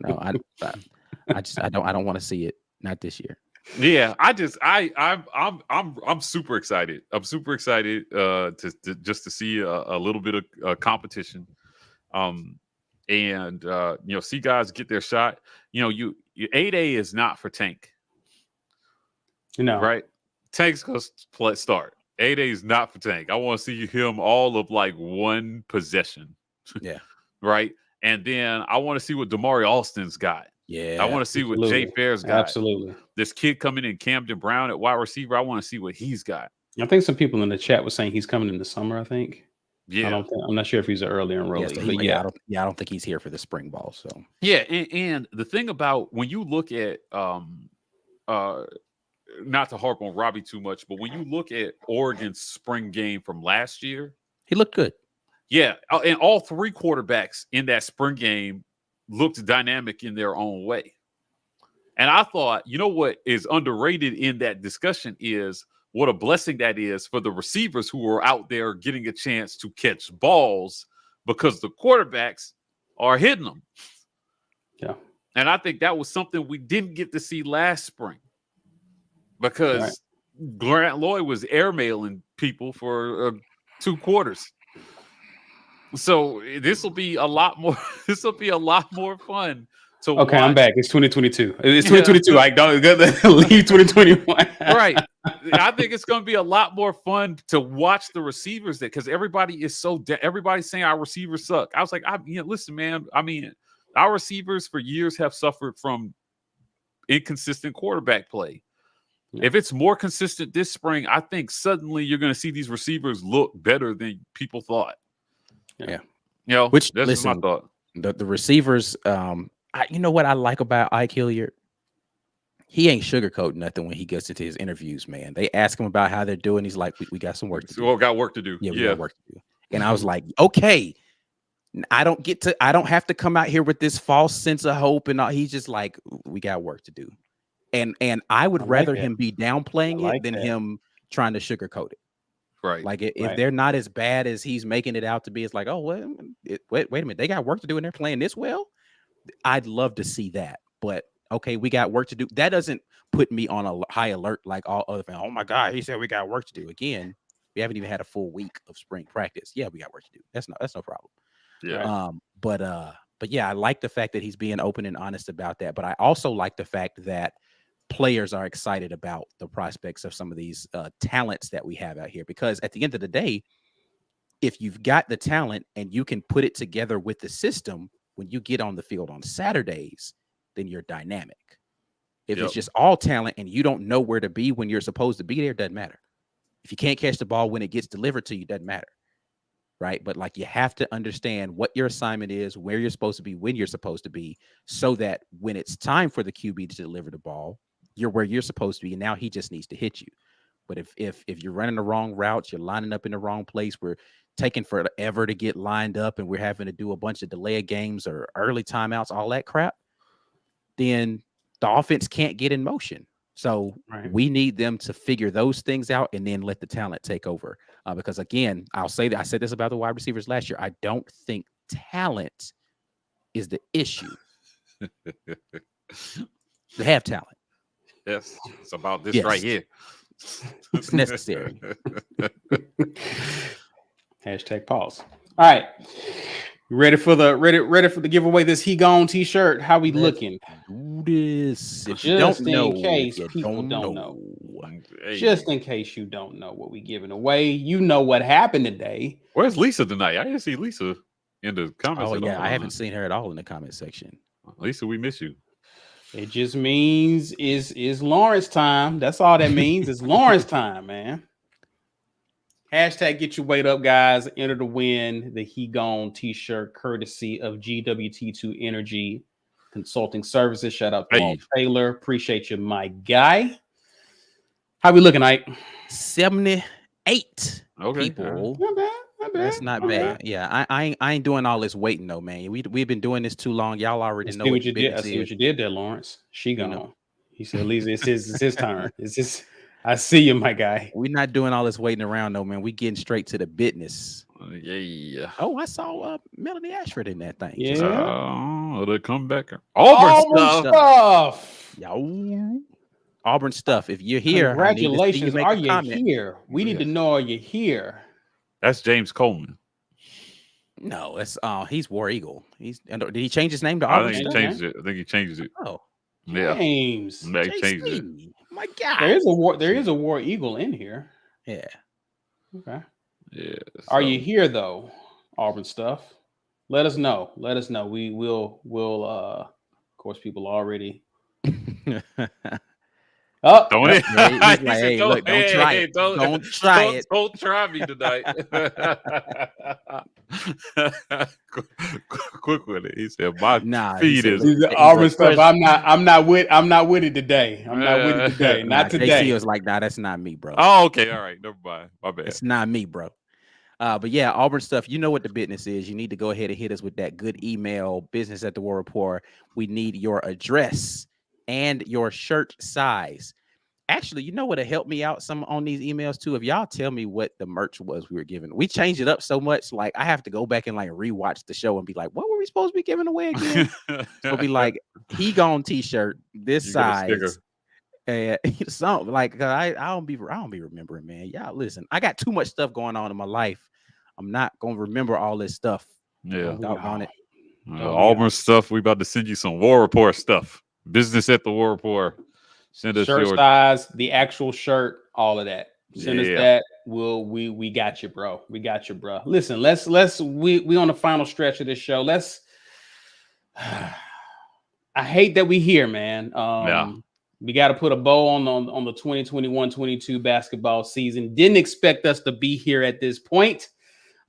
No, I don't want to see it. Not this year. Yeah, I'm super excited. I'm super excited to see a little bit of competition, and see guys get their shot. You 8A is not for Tank, right? Tank's gonna start. 8A is not for Tank. I want to see him all of like one possession. Yeah. Right. And then I want to see what Damari Alston's got. Yeah. I want to see what Jay Fair's got. Absolutely. This kid coming in, Camden Brown at wide receiver. I want to see what he's got. I think some people in the chat were saying he's coming in the summer. I think. Yeah. I'm not sure if he's an early enrollee, but I don't think he's here for the spring ball. So yeah, and the thing about when you look at not to harp on Robbie too much, but when you look at Oregon's spring game from last year, he looked good. Yeah, and all 3 quarterbacks in that spring game looked dynamic in their own way. And I thought, what is underrated in that discussion is what a blessing that is for the receivers who are out there getting a chance to catch balls because the quarterbacks are hitting them. Yeah. And I think that was something we didn't get to see last spring because Grant Lloyd was airmailing people for 2 quarters. So this will be a lot more. This will be a lot more fun to watch. I'm back. It's 2022. It's 2022. Like don't leave 2021. Right. I think it's going to be a lot more fun to watch the receivers because everybody is everybody's saying our receivers suck. I was like, listen, man. I mean, our receivers for years have suffered from inconsistent quarterback play. Yeah. If it's more consistent this spring, I think suddenly you're going to see these receivers look better than people thought. Yeah. Which that's my thought. The receivers, you know what I like about Ike Hilliard? He ain't sugarcoating nothing when he gets into his interviews, man. They ask him about how they're doing. He's like, we got some work to do. Well, got work to do. Yeah, we got work to do. And I was like, okay, I don't have to come out here with this false sense of hope and all. He's just like, we got work to do. And I would rather him be downplaying it than him trying to sugarcoat it. Right. Like if they're not as bad as he's making it out to be, it's like, oh, well, wait a minute. They got work to do and they're playing this well. I'd love to see that. But okay, we got work to do. That doesn't put me on a high alert like all other fans. Oh my God, he said we got work to do. Again, we haven't even had a full week of spring practice. Yeah, we got work to do. That's no problem. Yeah. But yeah, I like the fact that he's being open and honest about that. But I also like the fact that players are excited about the prospects of some of these talents that we have out here, because at the end of the day, if you've got the talent and you can put it together with the system, when you get on the field on Saturdays, then you're dynamic. If it's just all talent and you don't know where to be when you're supposed to be there, doesn't matter. If you can't catch the ball when it gets delivered to you, doesn't matter. Right. But like you have to understand what your assignment is, where you're supposed to be, when you're supposed to be, so that when it's time for the QB to deliver the ball, you're where you're supposed to be. And now he just needs to hit you. But if you're running the wrong routes, you're lining up in the wrong place, we're taking forever to get lined up and we're having to do a bunch of delay games or early timeouts, all that crap, then the offense can't get in motion. So we need them to figure those things out and then let the talent take over. Because again, I'll say that I said this about the wide receivers last year. I don't think talent is the issue. They have talent. Yes, it's about this right here. It's necessary. Hashtag pause. All right. Ready for the giveaway this He Gone t-shirt. How we looking? Do this. If just you don't in know, case people don't know. Just in case you don't know what we giving away. You know what happened today. Where's Lisa tonight? I didn't see Lisa in the comments. Oh yeah, I haven't seen her at all in the comment section. Lisa, we miss you. It just means is Lawrence time. That's all that means. It's Lawrence time, man. Hashtag get your weight up, guys. Enter to win the He Gone t-shirt courtesy of GWT2 Energy Consulting Services. Shout out to Walt Taylor. Appreciate you, my guy. How we looking, Ike? 78 people. Not bad. That's not bad. Yeah, I ain't doing all this waiting though, man. We've been doing this too long. Y'all already know what you did. I see what you did there, Lawrence. She gone. You know. He said, "Lisa, it's his turn. It's his." I see you, my guy. We're not doing all this waiting around, though, man. We getting straight to the business. Yeah. Oh, I saw Melanie Ashford in that thing. Yeah. The comebacker. Auburn stuff. Yo. Auburn stuff. If you're here, congratulations. Are you here? We need to know, are you here? That's James Coleman. No, that's he's War Eagle. Did he change his name to Auburn? I think he changed it. I think he changed it. Oh. Yeah. James. Yeah, he changed it. My God. There is a War Eagle in here. Yeah. Okay. Yeah. So. Are you here though? Auburn stuff. Let us know. We will of course people already. Oh, don't it? Like, hey, look, don't try it. Don't try it. Don't try me tonight. Quick with it. He said, "My feed is Auburn stuff. I'm not with it today. I'm not with it today. Not today." He was like, "Nah, that's not me, bro." Oh, okay, all right, never mind. My bad. It's not me, bro. But yeah, Auburn stuff. You know what the business is. You need to go ahead and hit us with that good email, business@thewar report. We need your address and your shirt size. Actually, you know what'll help me out some on these emails too? If y'all tell me what the merch was we were giving. We changed it up so much, like I have to go back and like rewatch the show and be like, what were we supposed to be giving away again? So be like, He Gone t-shirt, this size. And something like I don't be remembering, man. Y'all listen, I got too much stuff going on in my life. I'm not gonna remember all this stuff. Yeah. On it. Auburn stuff. We about to send you some War Report stuff. Business@thewar report. Send us shirt size, the actual shirt, all of that. Send us that. We got you, bro. We got you, bro. Listen, we on the final stretch of this show. I hate that we here, man. We got to put a bow on the 2021-22 basketball season. Didn't expect us to be here at this point.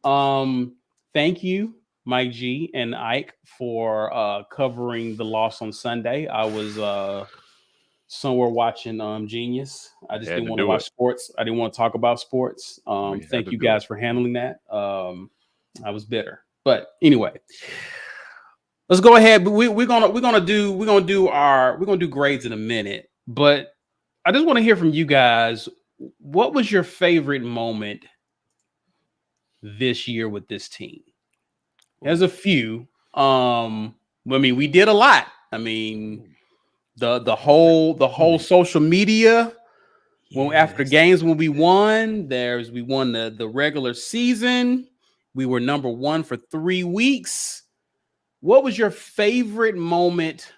Thank you, Mike G and Ike, for covering the loss on Sunday. I was somewhere watching Genius. I just didn't want to watch sports. I didn't want to talk about sports. Thank you guys for handling that. I was bitter, but anyway, let's go ahead. We're gonna do grades in a minute, but I just want to hear from you guys. What was your favorite moment this year with this team? There's a few. I mean, we did a lot. I mean, the whole social media. When after games when we won, we won the regular season. We were number one for 3 weeks. What was your favorite moment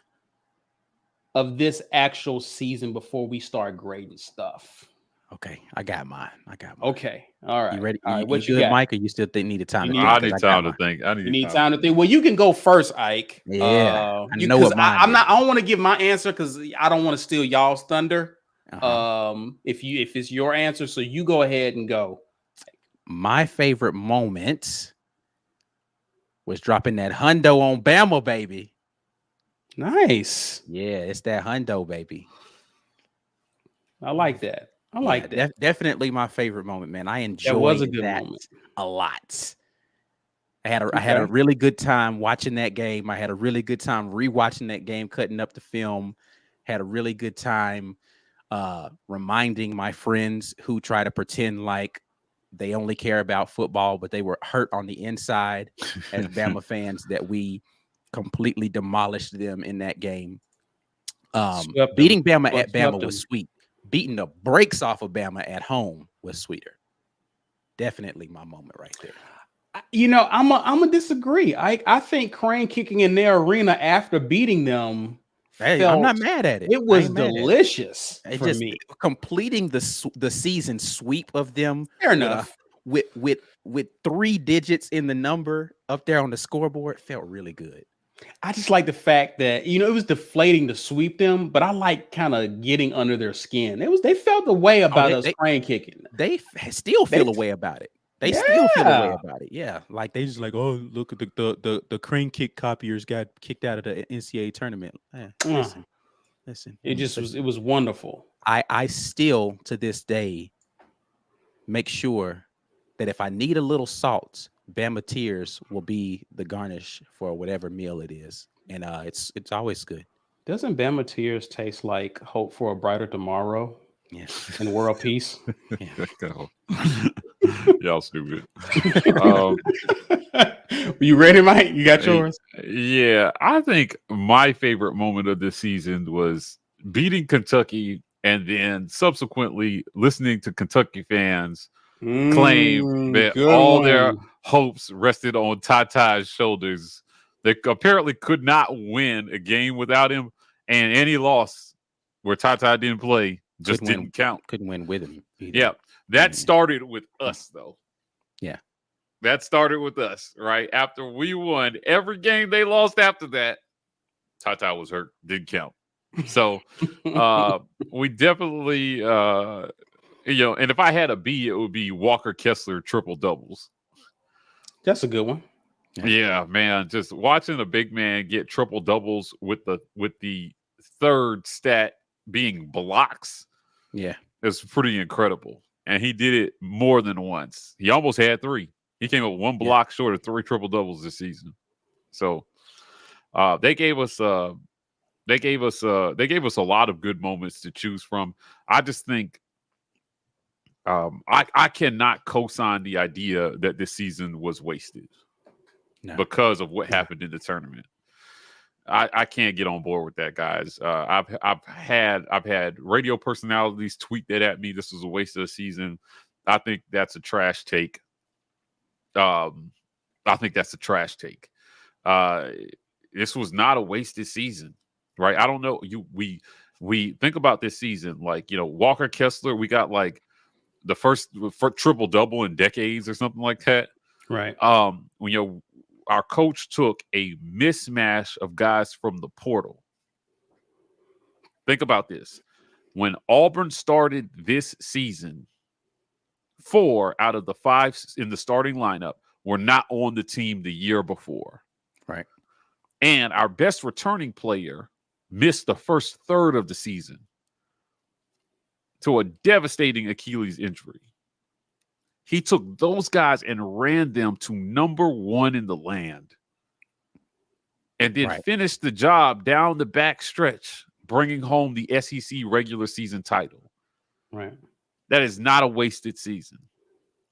of this actual season before we start grading stuff? Okay, I got mine. Okay, all right. You ready? All right, what you you good, got? Mike, or you still need a time You to need- think? I 'Cause need got time to mine. think. You need time to think. Well, you can go first, Ike. Yeah, I know because what mine I'm not. is. I don't want to give my answer because I don't want to steal y'all's thunder. Uh-huh. If it's your answer, so you go ahead and go. My favorite moment was dropping that hundo on Bama, baby. Nice. Yeah, it's that hundo, baby. I like that. I like that. Definitely my favorite moment, man. I That was enjoyed a good that moment. a lot. I had a really good time watching that game. I had a really good time rewatching that game, cutting up the film. Had a really good time reminding my friends who try to pretend like they only care about football, but they were hurt on the inside as Bama fans that we completely demolished them in that game. Swept Beating them. Bama at Swept Bama was them. sweet. Beating the brakes off of Bama at home was sweeter. Definitely my moment right there. You know, I'm gonna disagree. I think Crane kicking in their arena after beating them. Hey, I'm not mad at it. It was delicious It for just me. completing the season sweep of them. Fair enough. With 3 digits in the number up there on the scoreboard felt really good. I just like the fact that it was deflating to sweep them, but I like kind of getting under their skin. They felt the way about us Crane kicking. They still feel a way about it. They still feel a way about it. Yeah, like they just like, oh, look at the crane kick copiers got kicked out of the NCAA tournament. Listen. It was wonderful. I still to this day make sure that if I need a little salt, Bama Tears will be the garnish for whatever meal it is, and it's always good. Doesn't Bama Tears taste like hope for a brighter tomorrow? Yeah, and world peace. Y'all stupid. You ready, Mike? You got yours? Yeah, I think my favorite moment of this season was beating Kentucky and then subsequently listening to Kentucky fans claim that all their hopes rested on Tata's shoulders. They apparently could not win a game without him, and any loss where Tata didn't play just didn't count. Couldn't win with him. Yeah, that started with us, though. Yeah. That started with us, right? After we won every game they lost after that, Tata was hurt, didn't count. So we definitely, and if I had a B, it would be Walker Kessler triple doubles. That's a good one. Yeah, man, just watching a big man get triple doubles with the third stat being blocks. Yeah, it's pretty incredible, and he did it more than once. He almost had 3. He came up 1 block short of 3 triple doubles this season. So they gave us a lot of good moments to choose from. I just think I cannot co-sign the idea that this season was wasted because of what happened in the tournament. I can't get on board with that, guys. I've had radio personalities tweet that at me. This was a waste of the season. I think that's a trash take. This was not a wasted season, right? I don't know. We think about this season, like, Walker Kessler, we got like the first triple double in decades or something like that. Right. When our coach took a mismatch of guys from the portal. Think about this. When Auburn started this season, 4 out of the 5 in the starting lineup were not on the team the year before. Right. And our best returning player missed the first third of the season to a devastating Achilles injury. He took those guys and ran them to number 1 in the land and then finished the job down the back stretch, bringing home the SEC regular season title. Right. That is not a wasted season.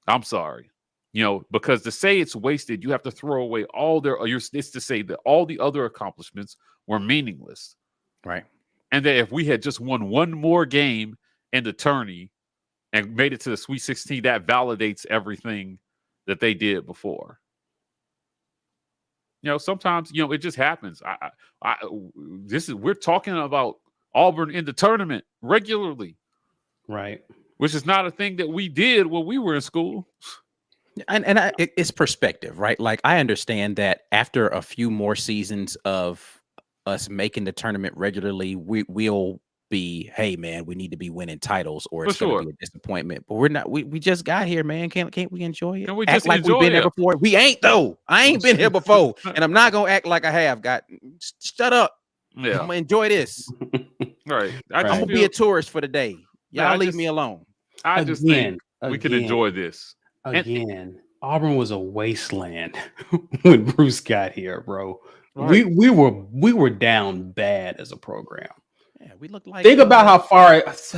I'm sorry. Because to say it's wasted, you have to throw away it's to say that all the other accomplishments were meaningless. Right. And that if we had just won one more game in the tourney and made it to the Sweet 16, that validates everything that they did before. Sometimes, it just happens. We're talking about Auburn in the tournament regularly. Right. which is not a thing that we did when we were in school. It's perspective, right? Like I understand that after a few more seasons of us making the tournament regularly, we'll be, hey man, we need to be winning titles, or it's going to be a disappointment. But we're not. We just got here, man. Can't we enjoy it? Can we act just like we've been there before? We ain't though. I ain't been here before, and I'm not gonna act like I have. Shut up. Yeah, I'm gonna enjoy this. Right. I'm gonna be a tourist for the day. Y'all leave me alone. I just think we can enjoy this. Again, Auburn was a wasteland when Bruce got here, bro. Right. We were down bad as a program. Yeah, we look like. Think about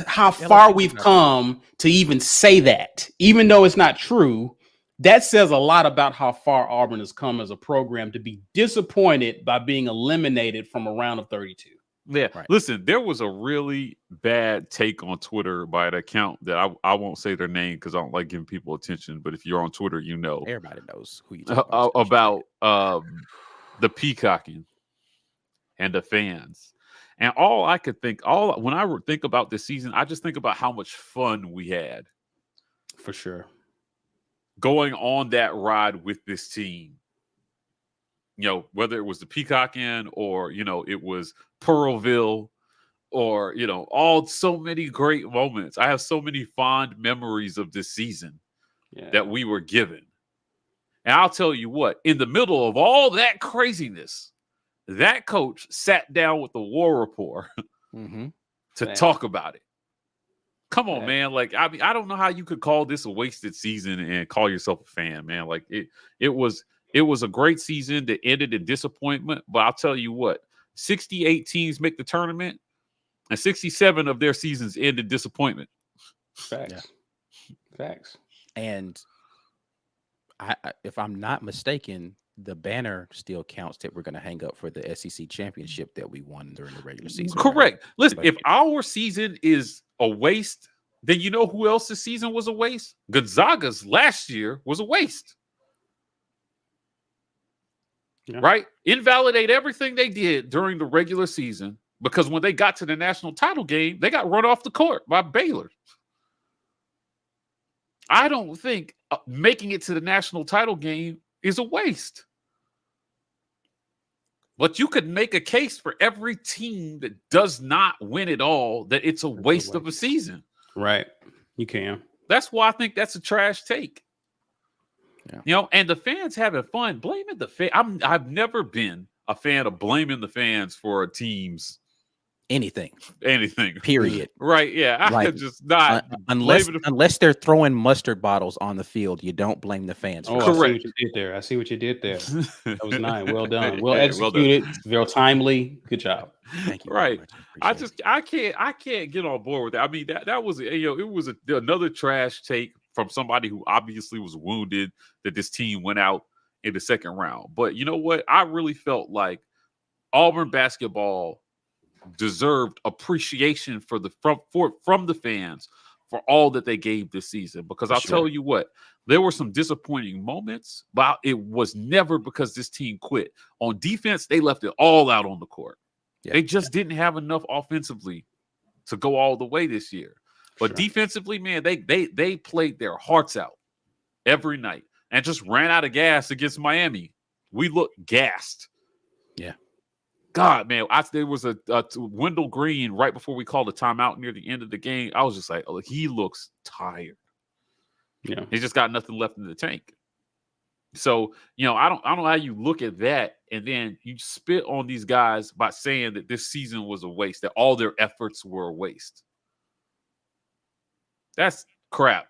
how far we've come to even say that, even though it's not true. That says a lot about how far Auburn has come as a program to be disappointed by being eliminated from a round of 32. Yeah. Right. Listen, there was a really bad take on Twitter by an account that I won't say their name because I don't like giving people attention. But if you're on Twitter, you know. Everybody knows who you talk about the peacocking and the fans. And all I could think, when I think about this season, I just think about how much fun we had. For sure. Going on that ride with this team. You know, whether it was the peacocking or, you know, it was Pearlville or, you know, so many great moments. I have so many fond memories of this season that we were given. And I'll tell you what, in the middle of all that craziness, that coach sat down with the War Report to talk about it. Come on, man. Like, I mean, I don't know how you could call this a wasted season and call yourself a fan, man. Like, it was a great season that ended in disappointment. But I'll tell you what, 68 teams make the tournament, and 67 of their seasons end in disappointment. Facts. And I, if I'm not mistaken, the banner still counts that we're going to hang up for the SEC championship that we won during the regular season. Correct. Right? Listen, if our season is a waste, then you know who else's season was a waste? Gonzaga's last year was a waste. Yeah. Right? Invalidate everything they did during the regular season because when they got to the national title game, they got run off the court by Baylor. I don't think making it to the national title game is a waste. But you could make a case for every team that does not win it all that it's a waste of a season. Right. You can. That's why I think that's a trash take. Yeah. You know, and the fans having fun, blaming the fans. I've never been a fan of blaming the fans for a team's anything. Period. Right. Yeah. I just not unless they're throwing mustard bottles on the field, you don't blame the fans. Oh, correct. I see what you did there. That was nice. Well done. Well executed. Very timely. Good job. Thank you. Right. I can't get on board with that. I mean, that was, you know, it was another trash take from somebody who obviously was wounded that this team went out in the second round. But you know what? I really felt like Auburn basketball deserved appreciation from the fans for all that they gave this season. Because I'll tell you what, there were some disappointing moments, but it was never because this team quit. On defense, they left it all out on the court. Yeah. They just didn't have enough offensively to go all the way this year. But defensively, man, they played their hearts out every night and just ran out of gas against Miami. We looked gassed. Yeah. God, man, there was a Wendell Green right before we called a timeout near the end of the game. I was just like, oh, he looks tired. Yeah. He's just got nothing left in the tank. So, you know, I don't know how you look at that and then you spit on these guys by saying that this season was a waste, that all their efforts were a waste. That's crap.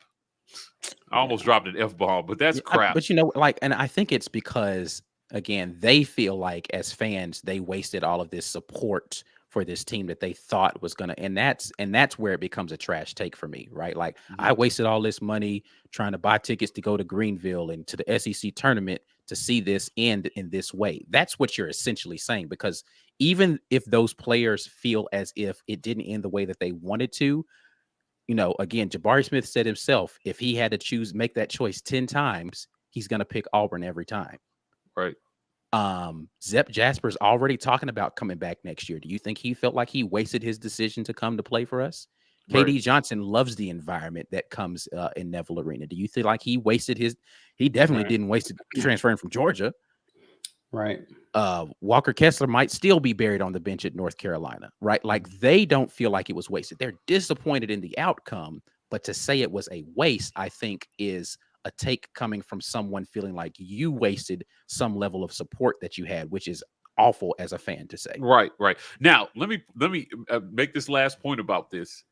I almost dropped an F-bomb, but that's crap. But you know, like, and I think it's because, again, they feel like as fans, they wasted all of this support for this team that they thought was going to, and that's where it becomes a trash take for me, right? Like I wasted all this money trying to buy tickets to go to Greenville and to the SEC tournament to see this end in this way. That's what you're essentially saying, because even if those players feel as if it didn't end the way that they wanted to, you know, again, Jabari Smith said himself, if he had to make that choice 10 times, he's going to pick Auburn every time. Right. Zep Jasper's already talking about coming back next year. Do you think he felt like he wasted his decision to come to play for us? KD Johnson loves the environment that comes in Neville Arena. Do you feel like he wasted his? He definitely didn't waste it transferring from Georgia. Right. Walker Kessler might still be buried on the bench at North Carolina, right? Like they don't feel like it was wasted. They're disappointed in the outcome, but to say it was a waste, I think is a take coming from someone feeling like you wasted some level of support that you had, which is awful as a fan to say. Right. Now, let me make this last point about this.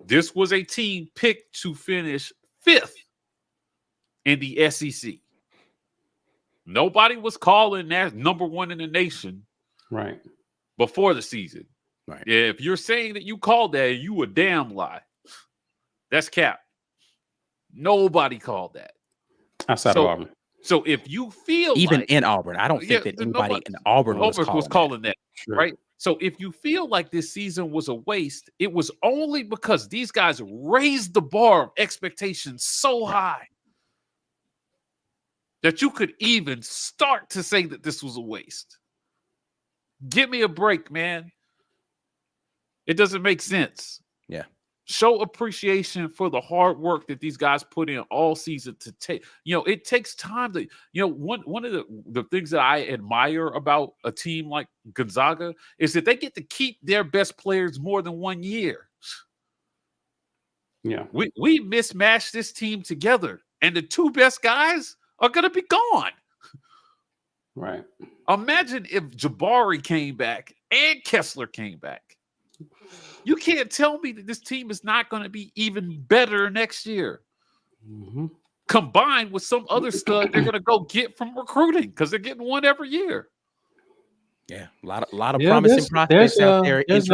This was a team picked to finish 5th in the SEC. Nobody was calling that number 1 in the nation Right. before the season. Right. If you're saying that you called that, you a damn lie. That's cap. Nobody called that. Outside of Auburn. So if you feel even like, in Auburn, I don't think that anybody in Auburn was calling that. Sure. Right? So if you feel like this season was a waste, it was only because these guys raised the bar of expectations so high that you could even start to say that this was a waste. Give me a break, man. It doesn't make sense. Yeah. Show appreciation for the hard work that these guys put in all season to take. It takes time to, one of the things that I admire about a team like Gonzaga is that they get to keep their best players more than 1 year. Yeah. We mismatched this team together, and the 2 best guys are going to be gone. Right. Imagine if Jabari came back and Kessler came back. You can't tell me that this team is not going to be even better next year. Mm-hmm. Combined with some other stud they're going to go get from recruiting because they're getting one every year. Yeah, a lot of promising prospects out there. There's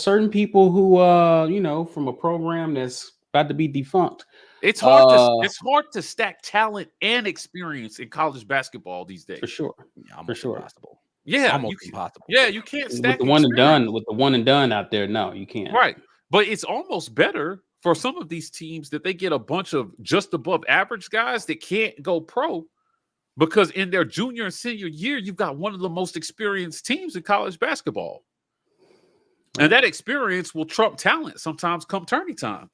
certain people who from a program that's about to be defunct. It's hard to stack talent and experience in college basketball these days. For sure. Yeah, for sure. Impossible. Yeah, almost impossible. Yeah, you can't stack with the one and done out there. No, you can't. Right, but it's almost better for some of these teams that they get a bunch of just above average guys that can't go pro, because in their junior and senior year, you've got one of the most experienced teams in college basketball, and that experience will trump talent sometimes come tourney time.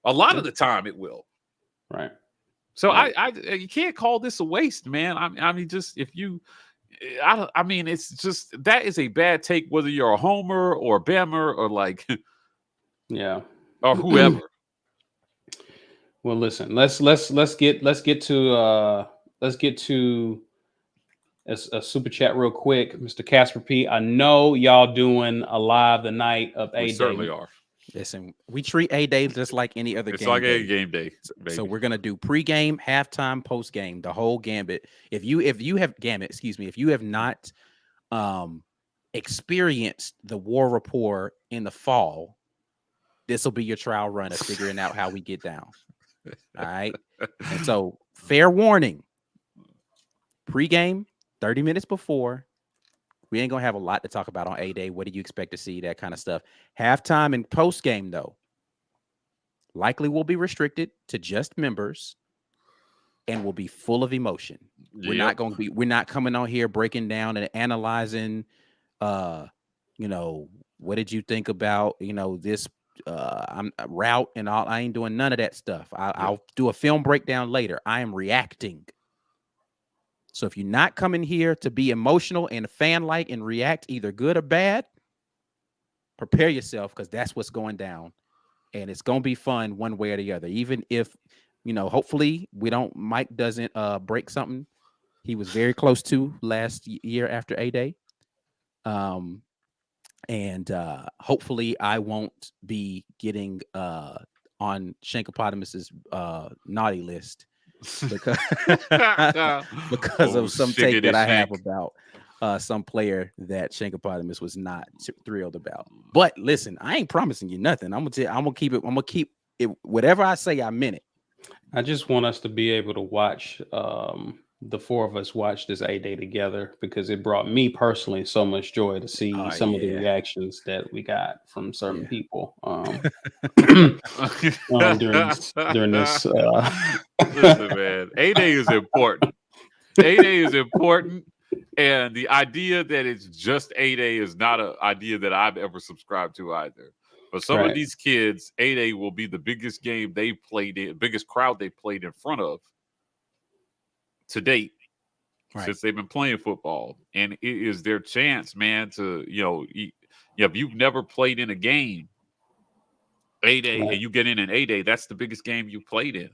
A lot of the time, it will. Right. So you can't call this a waste, man. I mean, just if you. It's just that is a bad take, whether you're a homer or a Bammer or like, yeah, or whoever. Well, listen, let's get to a super chat real quick, Mr. Casper P. I know y'all doing a live the night of A Day. We certainly are. Listen, we treat A Day just like any other game. It's like a game day. So we're gonna do pregame, halftime, postgame, the whole gambit. If you have not experienced the War Rapport in the fall, this will be your trial run of figuring out how we get down. All right. And so fair warning. Pregame, 30 minutes before. We ain't gonna have a lot to talk about on A Day. What do you expect to see? That kind of stuff. Halftime and post game, though, likely will be restricted to just members, and will be full of emotion. Yep. We're not coming on here breaking down and analyzing. What did you think about this route and all? I ain't doing none of that stuff. I'll do a film breakdown later. I am reacting. So if you're not coming here to be emotional and fan-like and react either good or bad, prepare yourself, because that's what's going down. And it's going to be fun one way or the other. Even if, hopefully Mike doesn't break something he was very close to last year after A-Day. And hopefully I won't be getting on Shankopotamus's naughty list. Because of some take that I have about some player that Shankopotamus was not thrilled about. But listen, I ain't promising you nothing. I'm gonna keep it. Whatever I say, I meant it. I just want us to be able to watch the 4 of us watch this A-Day together, because it brought me personally so much joy to see some of the reactions that we got from certain people during this. Listen, man, A-Day is important. A-Day is important. And the idea that it's just 8A is not an idea that I've ever subscribed to either. But some of these kids, 8A will be the biggest game they played in, biggest crowd they played in front of to date since they've been playing football. And it is their chance, man, to, if you've never played in a game, 8A, and you get in an 8A, that's the biggest game you played in.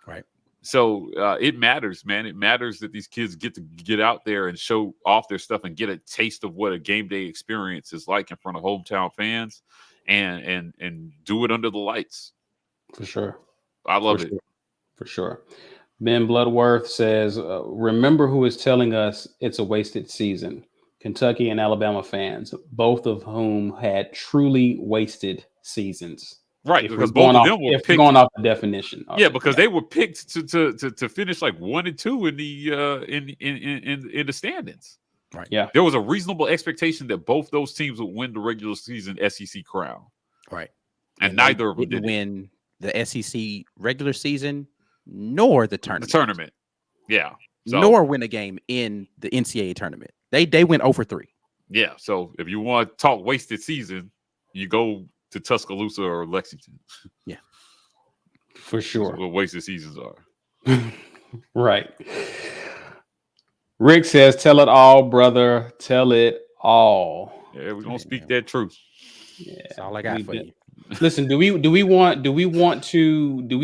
Right. So it matters, man. It matters that these kids get to get out there and show off their stuff and get a taste of what a game day experience is like in front of hometown fans, and do it under the lights. For sure. I love it. For sure. Ben Bloodworth says, remember who is telling us it's a wasted season. Kentucky and Alabama fans, both of whom had truly wasted seasons. Right, because both of them were picked. Going off the definition. Yeah, because they were picked to finish like 1 and 2 in the in the standings. Right. Yeah. There was a reasonable expectation that both those teams would win the regular season SEC crown. Right. And neither of them didn't did win the SEC regular season nor the tournament. The tournament. Yeah. So, nor win a game in the NCAA tournament. They went 0-3. Yeah. So if you want to talk wasted season, you go to Tuscaloosa or Lexington. Yeah. For sure. That's what wasted seasons are. Right. Rick says, tell it all, brother. Tell it all. Yeah, we're gonna speak that truth. Yeah. That's all I got for you. Listen, do we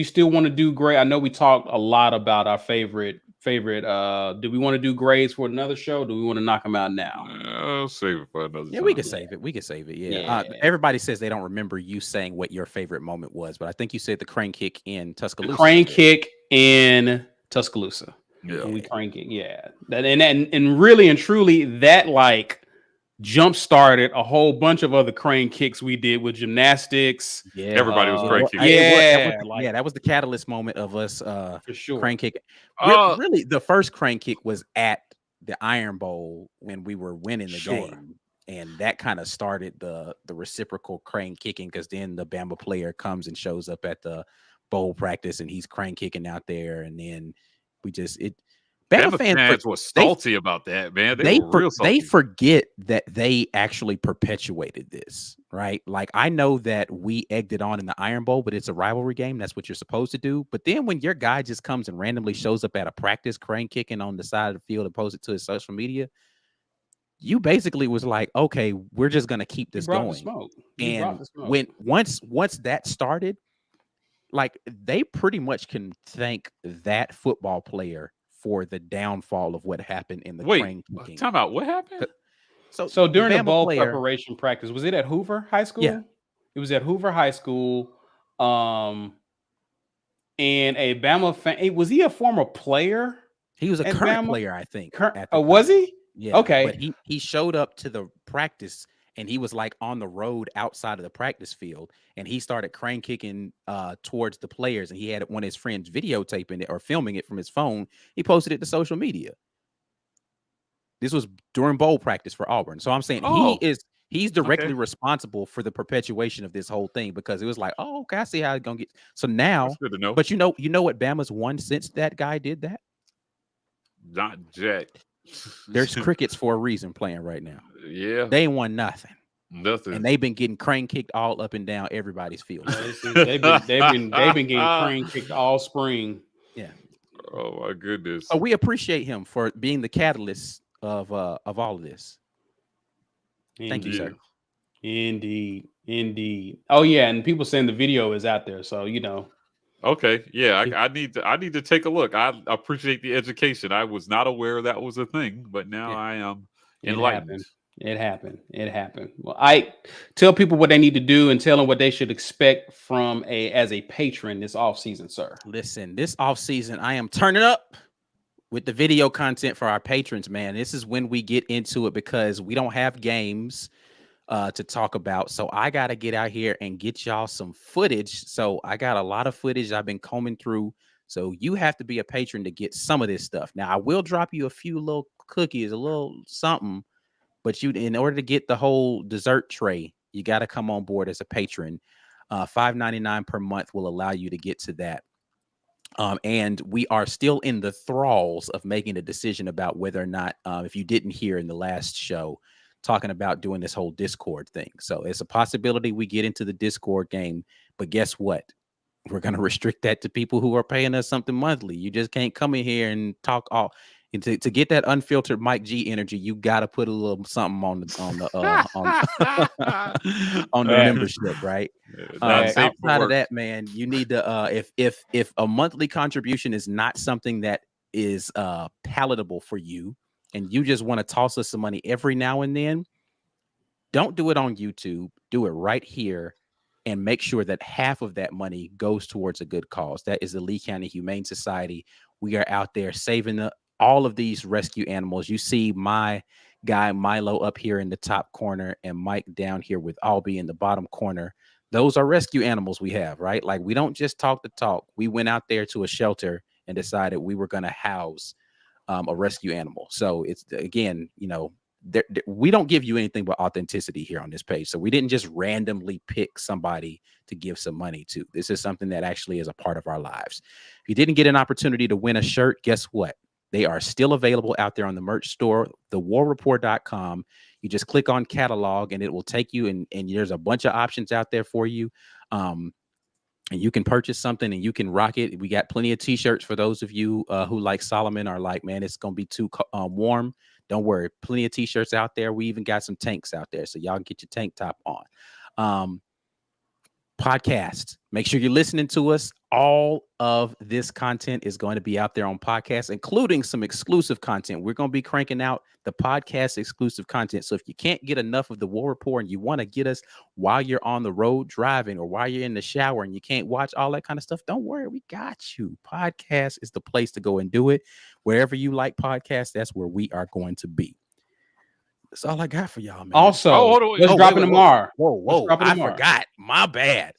still want to do grade? I know we talked a lot about our favorite. Do we want to do grades for another show? Do we want to knock them out now? I'll save it for another time. We can save it. Yeah. Everybody says they don't remember you saying what your favorite moment was, but I think you said the crane kick in Tuscaloosa. Crane kick in Tuscaloosa. Yeah. And we crane kick. Yeah. That and really and truly that like jump started a whole bunch of other crane kicks we did with gymnastics. Yeah, everybody was crane kicking. That was the catalyst moment of us for sure. Crane kick. Really, the first crane kick was at the Iron Bowl when we were winning the game, and that kind of started the reciprocal crane kicking, because then the Bama player comes and shows up at the bowl practice and he's crane kicking out there, and then Bama fans were salty about that, man. They were real salty. They forget that they actually perpetuated this, right? Like, I know that we egged it on in the Iron Bowl, but it's a rivalry game. That's what you're supposed to do. But then when your guy just comes and randomly shows up at a practice crane kicking on the side of the field and posts it to his social media, you basically was like, okay, we're just going to keep this going. And once that started, like, they pretty much can thank that football player for the downfall of what happened in the crane kicking. Time out. What happened? So during the bowl preparation practice, was it at Hoover High School? Yeah. It was at Hoover High School. And a Bama fan. Was he a former player? He was a current player, I think. Was he? Yeah. Okay. But he showed up to the practice, and he was like on the road outside of the practice field, and he started crane kicking towards the players, and he had one of his friends videotaping it or filming it from his phone. He posted it to social media. This was during bowl practice for Auburn. So I'm saying he's directly responsible for the perpetuation of this whole thing, because it was like, oh, okay, I see how it's gonna get. So now, that's good to know. But you know what Bama's won since that guy did that? Not Jack. There's crickets for a reason playing right now. Yeah, they ain't won nothing, and they've been getting crane kicked all up and down everybody's field. they've been getting crane kicked all spring. Yeah. Oh my goodness. So we appreciate him for being the catalyst of all of this. Thank you, sir. Indeed. Oh yeah, and people saying the video is out there, so Okay, yeah, I need to take a look. I appreciate the education. I was not aware that was a thing, but now I am enlightened. It happened. Well, I tell people what they need to do and tell them what they should expect from as a patron this offseason, sir. Listen, this offseason, I am turning up with the video content for our patrons, man. This is when we get into it, because we don't have games to talk about. So I got to get out here and get y'all some footage. So I got a lot of footage I've been combing through. So you have to be a patron to get some of this stuff. Now, I will drop you a few little cookies, a little something, but in order to get the whole dessert tray, you got to come on board as a patron. $5.99 per month will allow you to get to that. And we are still in the thralls of making a decision about whether or not, if you didn't hear in the last show, talking about doing this whole Discord thing. So it's a possibility we get into the Discord game, but guess what? We're going to restrict that to people who are paying us something monthly. You just can't come in here and talk all. And to get that unfiltered Mike G energy, you got to put a little something on on the membership, right? Outside of that, man, you need to if a monthly contribution is not something that is palatable for you, and you just want to toss us some money every now and then, don't do it on YouTube. Do it right here. And make sure that half of that money goes towards a good cause. That is the Lee County Humane Society. We are out there saving all of these rescue animals. You see my guy Milo up here in the top corner and Mike down here with Albie in the bottom corner. Those are rescue animals we have, right? Like, we don't just talk the talk. We went out there to a shelter and decided we were going to house a rescue animal. So it's, again, we don't give you anything but authenticity here on this page. So we didn't just randomly pick somebody to give some money to. This is something that actually is a part of our lives. If you didn't get an opportunity to win a shirt, guess what? They are still available out there on the merch store, thewarreport.com. You just click on catalog and it will take you, and there's a bunch of options out there for you. And you can purchase something and you can rock it. We got plenty of t-shirts for those of you who like Solomon are like, man, it's going to be too warm. Don't worry. Plenty of t-shirts out there. We even got some tanks out there, so y'all can get your tank top on. Podcast. Make sure you're listening to us. All of this content is going to be out there on podcasts, including some exclusive content. We're going to be cranking out the podcast exclusive content. So if you can't get enough of the War Report and you want to get us while you're on the road driving or while you're in the shower and you can't watch all that kind of stuff, don't worry. We got you. Podcast is the place to go and do it. Wherever you like podcasts, that's where we are going to be. That's all I got for y'all, man. Also, what's dropping tomorrow? Whoa. I forgot. My bad.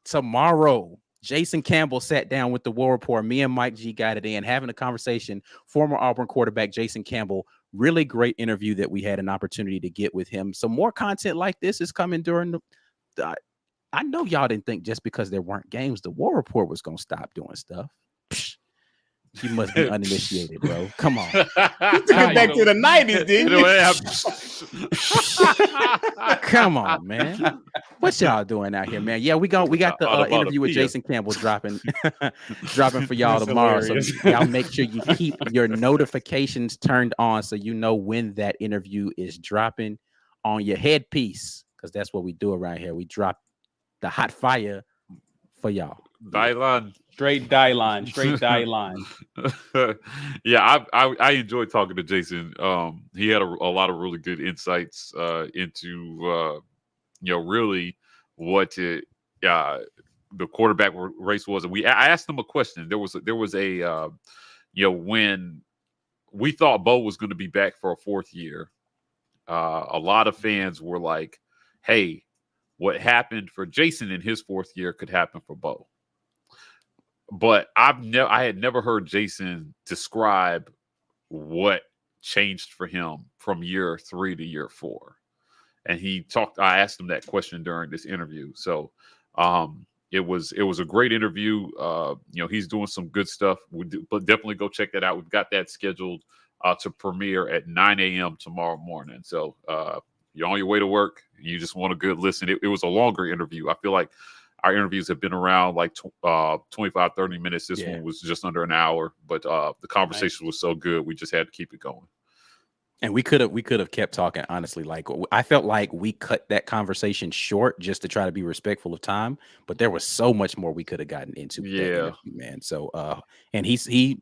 Tomorrow, Jason Campbell sat down with the War Report. Me and Mike G got it in, having a conversation. Former Auburn quarterback Jason Campbell. Really great interview that we had an opportunity to get with him. Some more content like this is coming during the. I know y'all didn't think just because there weren't games, the War Report was going to stop doing stuff. Psh. You must be uninitiated, bro. Come on. You took it back to the 90s, didn't you? Come on, man. What y'all doing out here, man? Yeah, we got the interview with Jason Campbell dropping for y'all tomorrow. Hilarious. So y'all make sure you keep your notifications turned on so you know when that interview is dropping on your headpiece, because that's what we do around here. We drop the hot fire for y'all. Straight die line. Yeah, I enjoyed talking to Jason. He had a lot of really good insights into really what the quarterback race was. And I asked him a question. There was a when we thought Bo was going to be back for a fourth year, a lot of fans were like, "Hey, what happened for Jason in his fourth year could happen for Bo." But I had never heard Jason describe what changed for him from year 3 to year 4. And I asked him that question during this interview. So it was a great interview. He's doing some good stuff. But definitely go check that out. We've got that scheduled to premiere at 9 a.m. tomorrow morning. So you're on your way to work. You just want a good listen. It was a longer interview. I feel like our interviews have been around like 25, 30 minutes. This one was just under an hour, but the conversation was so good. We just had to keep it going. And we could have kept talking, honestly. Like, I felt like we cut that conversation short just to try to be respectful of time, but there was so much more we could have gotten into. Yeah, man. So, and he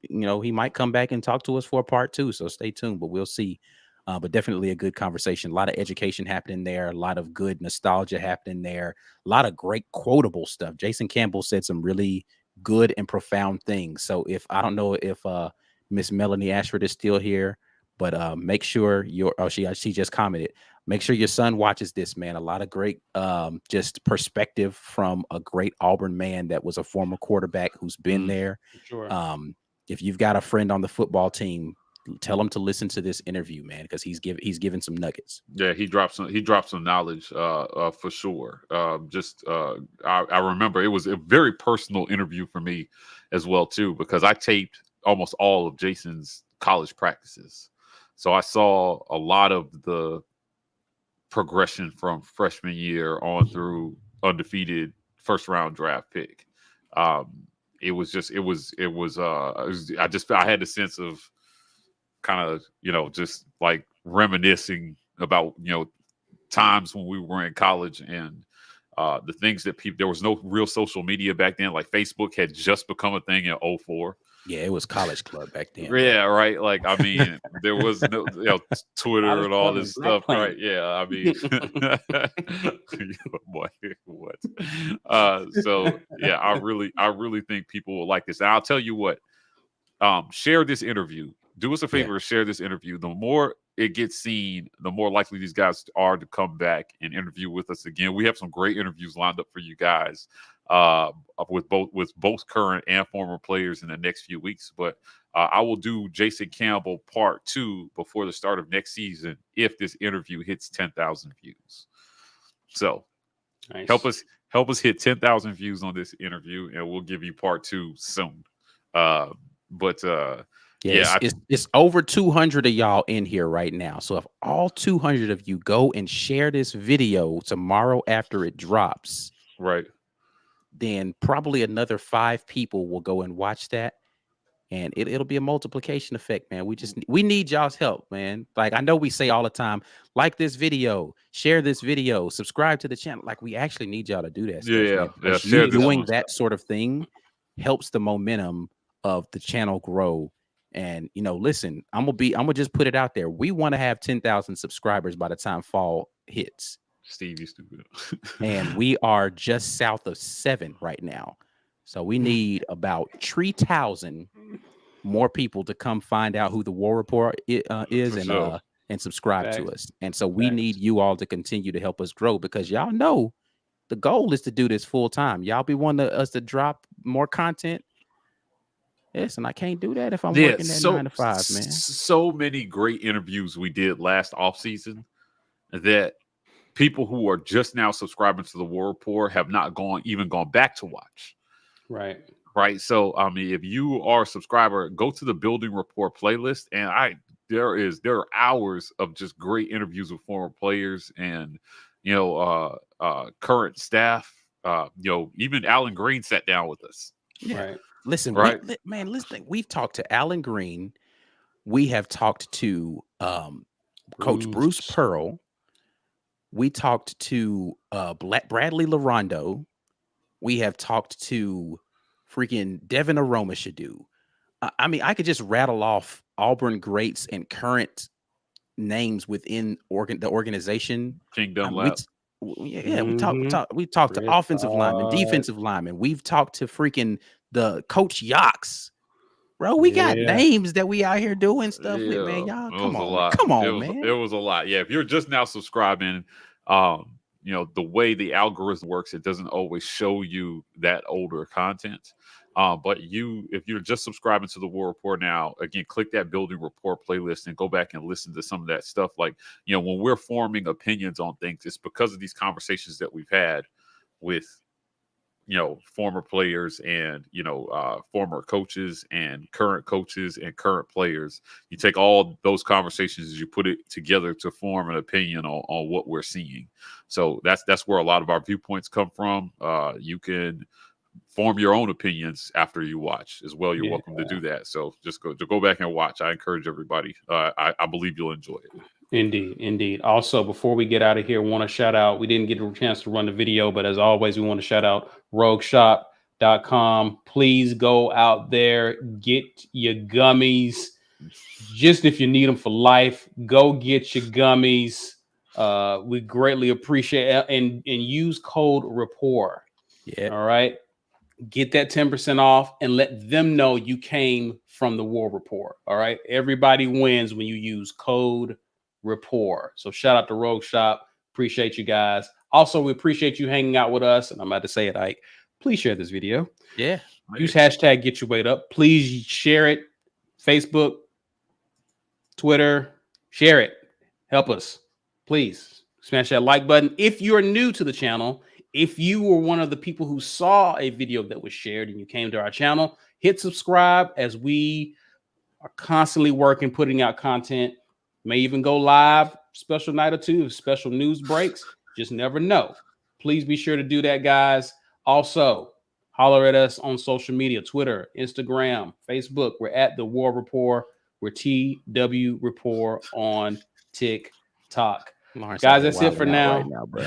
might come back and talk to us for a part 2. So stay tuned, but we'll see. But definitely a good conversation. A lot of education happening there. A lot of good nostalgia happening there. A lot of great quotable stuff. Jason Campbell said some really good and profound things. So I don't know if Miss Melanie Ashford is still here, but make sure she just commented. Make sure your son watches this, man. A lot of great just perspective from a great Auburn man that was a former quarterback who's been there. Sure. If you've got a friend on the football team, tell him to listen to this interview, man, because he's given some nuggets. Yeah, he dropped some knowledge for sure. I remember it was a very personal interview for me as well too, because I taped almost all of Jason's college practices, so I saw a lot of the progression from freshman year on through undefeated first round draft pick. I had the sense of kind of, just like reminiscing about, times when we were in college and the things that there was no real social media back then. Like Facebook had just become a thing in 2004. Yeah, it was college club back then. Yeah, right. Like, I mean, there was no Twitter and all this stuff, right? Yeah, I mean, boy, what? So yeah, I really think people will like this. And I'll tell you what, share this interview. Do us a favor, share this interview. The more it gets seen, the more likely these guys are to come back and interview with us again. We have some great interviews lined up for you guys, with both current and former players in the next few weeks. But I will do Jason Campbell part 2 before the start of next season if this interview hits 10,000 views. So nice. help us hit 10,000 views on this interview, and we'll give you part 2 soon. It's over 200 of y'all in here right now. So if all 200 of you go and share this video tomorrow after it drops, right, then probably another 5 people will go and watch that, and it'll be a multiplication effect, man. We need y'all's help, man. Like, I know we say all the time, like this video, share this video, subscribe to the channel. Like, we actually need y'all to do that stuff. Yeah. Doing that sort of thing helps the momentum of the channel grow. And listen, I'm gonna just put it out there. We want to have 10,000 subscribers by the time fall hits. Steve, you stupid. And we are just south of 7 right now. So we need about 3,000 more people to come find out who the War Report is and subscribe to us. And so we need you all to continue to help us grow, because y'all know the goal is to do this full time. Y'all be wanting us to drop more content. Yes, and I can't do that if I'm working at 9 to 5, man. So many great interviews we did last offseason that people who are just now subscribing to the War Report have not even gone back to watch. Right. So, I mean, if you are a subscriber, go to the Building Report playlist, and there are hours of just great interviews with former players and, current staff. Even Alan Green sat down with us. Yeah. Right. Listen, right. Listen, we've talked to Alan Green. We have talked to Coach Bruce Pearl. We talked to Bradley LaRondo. We have talked to freaking Devin Aromashadu. I mean, I could just rattle off Auburn greats and current names within the organization. Kingdom Lab. We talked to offensive linemen, defensive linemen. We've talked to freaking the Coach Yachts. Bro, we got names that we out here doing stuff with, man. Y'all, come on, man. It was a lot. Yeah, if you're just now subscribing, the way the algorithm works, it doesn't always show you that older content. But if you're just subscribing to the War Report now, again, click that Building Report playlist and go back and listen to some of that stuff. Like, when we're forming opinions on things, it's because of these conversations that we've had with, former players and, former coaches and current players. You take all those conversations and you put it together to form an opinion on what we're seeing. So that's where a lot of our viewpoints come from. You can form your own opinions after you watch as well. You're welcome to do that. So just go back and watch. I encourage everybody. I believe you'll enjoy it. Indeed. Also, before we get out of here, I want to shout out, we didn't get a chance to run the video, but as always, we want to shout out rogueshop.com. Please go out there, get your gummies. Just if you need them for life, go get your gummies. We greatly appreciate it. And use code RAPPORT. Yeah. All right. Get that 10% off and let them know you came from the War Report. All right. Everybody wins when you use code RAPPORT. So shout out to Rogue Shop. Appreciate you guys. Also, we appreciate you hanging out with us. And I'm about to say it, Ike. Please share this video. Yeah. Use hashtag Get Your Weight Up. Please share it. Facebook, Twitter, share it. Help us. Please smash that like button. If you're new to the channel, if you were one of the people who saw a video that was shared and you came to our channel, hit subscribe as we are constantly working, putting out content. May even go live, special night or two, special news breaks. Just never know. Please be sure to do that, guys. Also, holler at us on social media, Twitter, Instagram, Facebook. We're at The War Rapport. We're TW Rapport on TikTok. Lawrence Guys, out here that's it for wilding out now. right now, bro.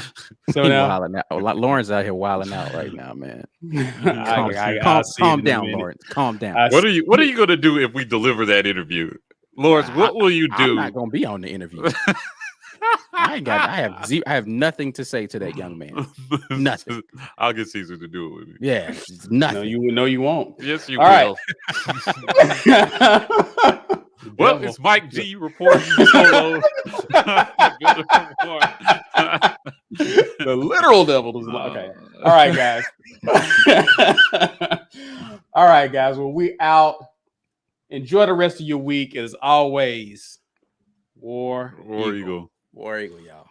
So He now, wilding out. Lawrence out here wilding out right now, man. calm Calm down, Lawrence. Calm down. What are you going to do if we deliver that interview, Lawrence? What will you do? I'm not going to be on the interview. I have nothing to say to that young man. Nothing. I'll get Caesar to do it with me. Yeah, it's nothing. No, you won't. Yes, you All will. Well, it's Mike G reporting solo. The literal devil does not. Okay. All right, guys. All right, guys. Well, we out. Enjoy the rest of your week. As always, War Eagle. War Eagle, y'all.